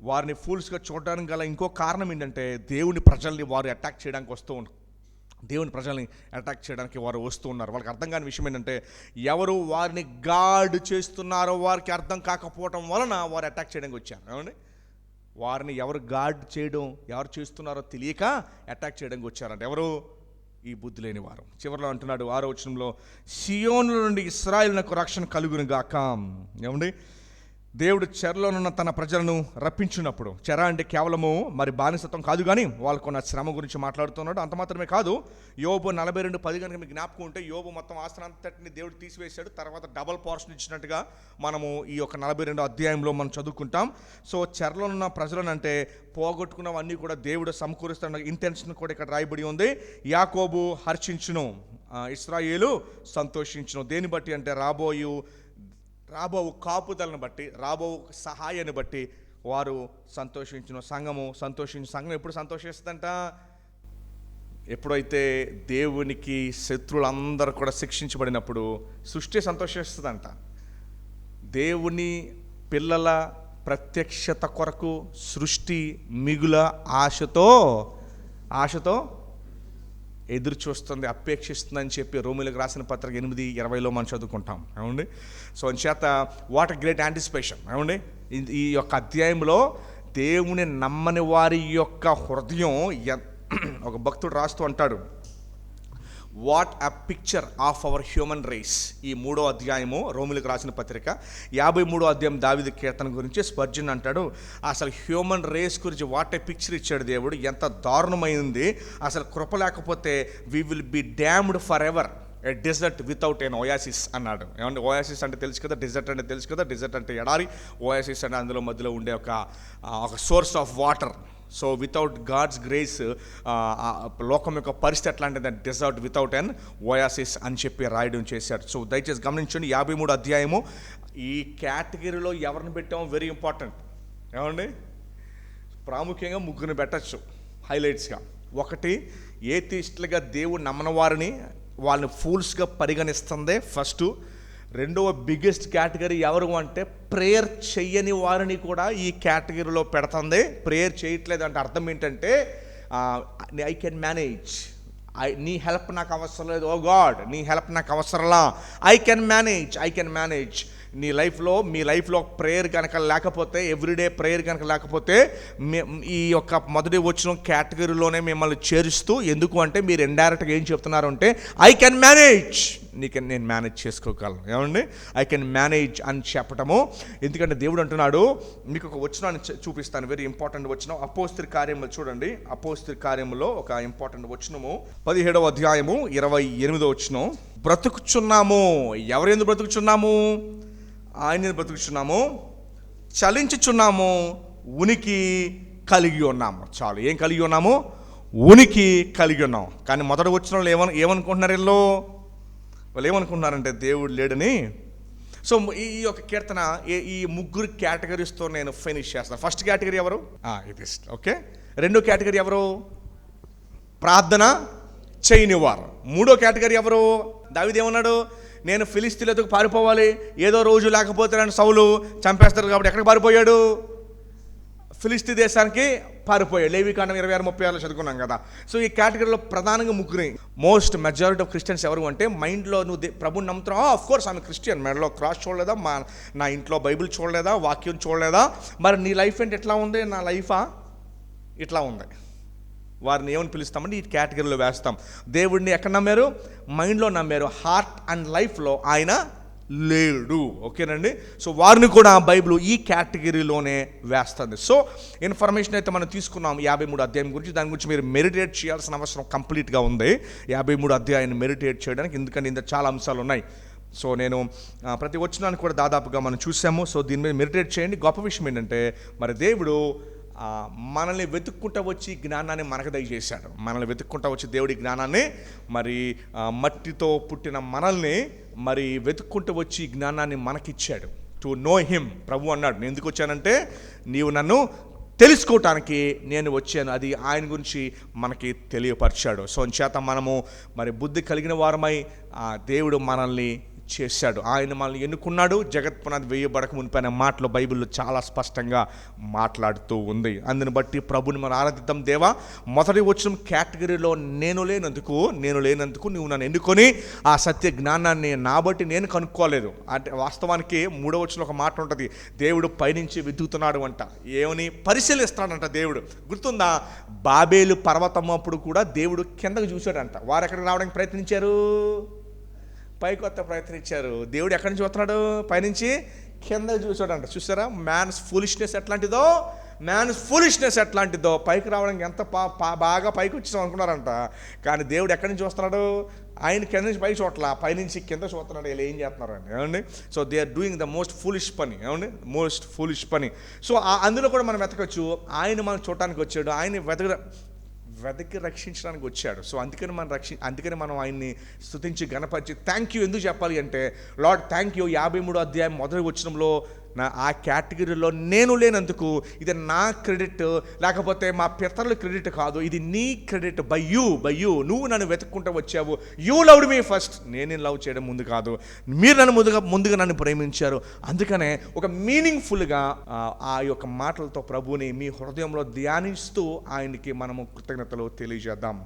వారిని ఫూల్స్గా చూడడానికి గల ఇంకో కారణం ఏంటంటే, దేవుని ప్రజల్ని వారు అటాక్ చేయడానికి వస్తూ ఉన్నారు. వారు వస్తూ ఉన్నారు. వాళ్ళకి అర్థం కాని విషయం ఏంటంటే, ఎవరు వారిని గాడ్ చేస్తున్నారో వారికి అర్థం కాకపోవటం వలన వారు అటాక్ చేయడానికి వచ్చారు. ఏమండి, వారిని ఎవరు గాడ్ చేయడం, ఎవరు చేస్తున్నారో తెలియక అటాక్ చేయడానికి వచ్చారంట. ఎవరు? ఈ బుద్ధి లేని వారు. చివరిలో అంటున్నాడు 6వ వచనంలో, సియోను నుండి ఇశ్రాయేలునకు రక్షణ కలుగును గాక. ఏమండి, దేవుడు చెరలోనున్న తన ప్రజలను రప్పించినప్పుడు, చెర అంటే కేవలము మరి బానిసత్వం కాదు కానీ వాళ్ళకున్న శ్రమ గురించి మాట్లాడుతున్నాడు. అంత మాత్రమే కాదు, యోబు 42:10 కనుక మీకు జ్ఞాపకం ఉంటే, యోబు మొత్తం ఆస్తినంతటిని దేవుడు తీసివేశాడు, తర్వాత డబల్ పోర్షన్ ఇచ్చినట్టుగా మనము ఈ యొక్క 42వ అధ్యాయంలో మనం చదువుకుంటాం. సో చెరలోనున్న ప్రజలను అంటే పోగొట్టుకున్నవన్నీ కూడా దేవుడు సమకూరుస్తున్న ఇంటెన్షన్ కూడా ఇక్కడ రాయబడి ఉంది. యాకోబు హర్షించును, ఇశ్రాయేలు సంతోషించును. దేని బట్టి అంటే రాబో కాపుదలను బట్టి, రాబో సహాయాన్ని బట్టి వారు సంతోషించును. సంఘం ఎప్పుడు సంతోషిస్తుందంట? ఎప్పుడైతే దేవునికి శత్రువులందరూ కూడా శిక్షించబడినప్పుడు సృష్టి సంతోషిస్తుందంట. దేవుని పిల్లల ప్రత్యక్షత కొరకు సృష్టి మిగుల ఆశతో ఎదురు చూస్తుంది, అపేక్షిస్తుందని చెప్పి రోమీయులకు రాసిన పత్రిక 8:20లో మనం చదువుకుంటాం. ఏమండి, సో అంచేత వాట్ గ్రేట్ యాంటిసిపేషన్. ఏమండి, ఈ యొక్క అధ్యాయంలో దేవుని నమ్మని వారి యొక్క హృదయం ఒక భక్తుడు రాస్తూ అంటాడు, what a picture of our human race. ఈ 3వ అధ్యాయము రోమిలకు రాసిన పత్రిక 53వ అధ్యాయం దావీదు కీర్తన గురించి స్పర్జన్ అంటాడు, అసలు హ్యూమన్ రేస్ గురించి వాట్ ఎ పిక్చర్ ఇచ్చాడు దేవుడు, ఎంత దారుణమైంది, అసలు కృప లేకపోతే we will be damned forever, a desert without an oasis అన్నాడు. ఏమంటే ఓయాసిస్ అంటే తెలుసు కదా, డెజర్ట్ అంటే తెలుసు కదా, డెజర్ట్ అంటే ఎడారి, ఓయాసిస్ అంటే అందులో మధ్యలో ఉండే ఒక source of water. So without God's grace లోకం యొక్క పరిస్థితి ఎట్లాంటిది, డెజర్ట్ వితౌట్ ఎన్ ఓయాసిస్ అని చెప్పి రాయడం చేశాడు. సో దయచేసి గమనించండి, 53వ అధ్యాయము ఈ కేటగిరీలో ఎవరిని పెట్టామో వెరీ ఇంపార్టెంట్. ఏమండి, ప్రాముఖ్యంగా ముగ్గురిని పెట్టచ్చు హైలైట్స్గా. ఒకటి, ఏథిస్టులుగా దేవుడు నమ్మని వారిని, వాళ్ళని ఫూల్స్గా పరిగణిస్తుంది ఫస్ట్. రెండవ బిగ్గెస్ట్ కేటగిరీ ఎవరు అంటే ప్రేయర్ చెయ్యని వారిని కూడా ఈ కేటగిరీలో పెడుతుంది. ప్రేయర్ చేయట్లేదు అంటే అర్థం ఏంటంటే ఐ కెన్ మేనేజ్, నీ హెల్ప్ నాకు అవసరం లేదు, ఓ గాడ్ నీ హెల్ప్ నాకు అవసరంలా, ఐ కెన్ మేనేజ్. మీ లైఫ్లో ప్రేయర్ కనుక లేకపోతే, ఎవ్రీడే ప్రేయర్ కనుక లేకపోతే ఈ యొక్క మొదటి వచ్చిన కేటగిరీలోనే మిమ్మల్ని చేరుస్తూ, ఎందుకు అంటే మీరు ఇండైరెక్ట్గా ఏం చెప్తున్నారు అంటే ఐ కెన్ మేనేజ్, నేను మేనేజ్ చేసుకోగలను. ఏమండి, ఐ కెన్ మేనేజ్ అని చెప్పటము. ఎందుకంటే దేవుడు అంటున్నాడు, మీకు ఒక వచనాన్ని చూపిస్తాను, వెరీ ఇంపార్టెంట్ వచనం. అపోస్తలుల కార్యములు చూడండి, అపోస్తలుల కార్యములో ఒక ఇంపార్టెంట్ వచనము 17వ అధ్యాయము 28వ వచనం. బ్రతుకుచున్నాము, ఎవరెందుకు బ్రతుకుచున్నాము? ఆయన బ్రతుకుచున్నాము, చలించుచున్నాము, ఉనికి కలిగి ఉన్నాము. చాలు, ఏం కలిగి ఉన్నాము? ఉనికి కలిగి ఉన్నాము. కానీ మొదటి వచనంలో ఏమనుకుంటున్నారు వాళ్ళు ఏమనుకుంటున్నారంటే దేవుడు లేడని. సో ఈ యొక్క కీర్తన ఈ ముగ్గురు కేటగిరీస్తో నేను ఫినిష్ చేస్తాను. ఫస్ట్ కేటగిరీ ఎవరు? ఇది ఓకే. రెండో కేటగిరీ ఎవరు? ప్రార్థన చేయనివారు. మూడో కేటగిరీ ఎవరు? దావీదు ఏమన్నాడు? నేను ఫిలిస్తీయులకు పారిపోవాలి, ఏదో రోజు లేకపోతే నన్ను సౌలు చంపేస్తారు కాబట్టి ఎక్కడికి పారిపోయాడు? ఫిలిస్తీ దేశానికి పారిపోయాడు. లేవికాండం 26-36 చదువుకున్నాం కదా. సో ఈ కేటగిరీలో ప్రధానంగా ముగ్గురు. మోస్ట్ మెజారిటీ ఆఫ్ క్రిస్టియన్స్ ఎవరు అంటే, మైండ్లో నువ్వు ప్రభుని నమ్ముతున్నావు, ఆఫ్ కోర్స్ ఆమె క్రిస్టియన్, మెడలో క్రాస్ చూడలేదా, నా ఇంట్లో బైబిల్ చూడలేదా, వాక్యం చూడలేదా, మరి నీ లైఫ్ ఏంటి ఎట్లా ఉంది? నా లైఫా ఇట్లా ఉంది. వారిని ఏమని పిలుస్తామంటే ఈ కేటగిరీలో వేస్తాం. దేవుడిని ఎక్కడ నమ్మారు? మైండ్లో నమ్మారు, హార్ట్ అండ్ లైఫ్లో ఆయన లేడు. ఓకేనండి. సో వారిని కూడా బైబిల్ ఈ కేటగిరీలోనే వేస్తుంది. సో ఇన్ఫర్మేషన్ అయితే మనం తీసుకున్నాం 53 అధ్యాయం గురించి. దాని గురించి మీరు మెడిటేట్ చేయాల్సిన అవసరం కంప్లీట్గా ఉంది 53 అధ్యాయాన్ని మెడిటేట్ చేయడానికి, ఎందుకంటే ఇంత చాలా అంశాలు ఉన్నాయి. సో నేను ప్రతి వచనాన్ని కూడా దాదాపుగా మనం చూసాము. సో దీని మీద మెడిటేట్ చేయండి. గొప్ప విషయం ఏంటంటే, మరి దేవుడు మనల్ని వెతుక్కుంటూ వచ్చి జ్ఞానాన్ని మనకు దయచేశాడు. మనల్ని వెతుక్కుంటూ వచ్చి దేవుడి జ్ఞానాన్ని, మరి మట్టితో పుట్టిన మనల్ని మరి వెతుక్కుంటూ వచ్చి జ్ఞానాన్ని మనకిచ్చాడు. To know him. ప్రభు అన్నాడు, నేను ఎందుకు వచ్చానంటే నీవు నన్ను తెలుసుకోవటానికి నేను వచ్చాను. అది ఆయన గురించి మనకి తెలియపరిచాడు. సో చేత మనము మరి బుద్ధి కలిగిన వారమై దేవుడు మనల్ని చేశాడు. ఆయన మనల్ని ఎన్నుకున్నాడు. జగత్ పునాది వేయబడక మునిపైన మాటలు బైబిల్లో చాలా స్పష్టంగా మాట్లాడుతూ ఉంది. అందుని బట్టి ప్రభుని మనం ఆరాధిద్దాం. దేవా, మొదటి వచ్చిన కేటగిరీలో నేను లేనందుకు నువ్వు నన్ను ఎన్నుకొని ఆ సత్య జ్ఞానాన్ని నా బట్టి నేను కనుక్కోలేదు. అంటే వాస్తవానికి 3వ వచనంలో ఒక మాట ఉంటుంది, దేవుడు పైనుంచి వెతుకుతున్నాడు అంట. ఏమని? పరిశీలిస్తాడంట దేవుడు. గుర్తుందా? బాబేలు పర్వతం అప్పుడు కూడా దేవుడు కిందకు చూశాడంట. వారు ఎక్కడికి రావడానికి ప్రయత్నించారు? పైకి వస్తే ప్రయత్నించారు. దేవుడు ఎక్కడి నుంచి వస్తున్నాడు? పైనుంచి కింద చూసాడంట. చూసారా మ్యాన్స్ ఫూలిష్నెస్ ఎట్లాంటిదో పైకి రావడానికి ఎంత బాగా పైకి వచ్చేసాం అనుకున్నారంట. కానీ దేవుడు ఎక్కడి నుంచి వస్తున్నాడు? ఆయన కింద నుంచి పైకి చూడట్లా, పైనుంచి కింద చూస్తున్నాడు. వీళ్ళు ఏం చేస్తున్నారు అండి? ఏమండి? So they are doing the most foolish పని. ఏమండి? మోస్ట్ ఫూలిష్ పని. సో అందులో కూడా మనం వెతకచ్చు. ఆయన మనం చూడటానికి వచ్చాడు. ఆయన వెతకి రక్షించడానికి వచ్చాడు. సో అందుకని మనం ఆయన్ని స్తుతించి గణపరిచి థ్యాంక్ యూ ఎందుకు చెప్పాలి అంటే, లార్డ్ థ్యాంక్ యూ 53 అధ్యాయం మొదటి వచనంలో ఆ కేటగిరీలో నేను లేనందుకు ఇది నా క్రెడిట్, లేకపోతే మా పితరుల క్రెడిట్ కాదు, ఇది నీ క్రెడిట్. బై యూ నువ్వు నన్ను వెతుక్కుంటూ వచ్చావు. You loved me first. నేను లవ్ చేయడం ముందు కాదు, మీరు నన్ను ముందుగా నన్ను ప్రేమించారు. అందుకనే ఒక మీనింగ్ఫుల్గా ఆ యొక్క మాటలతో ప్రభువుని మీ హృదయంలో ధ్యానిస్తూ ఆయనకి మనము కృతజ్ఞతలు తెలియజేద్దాం.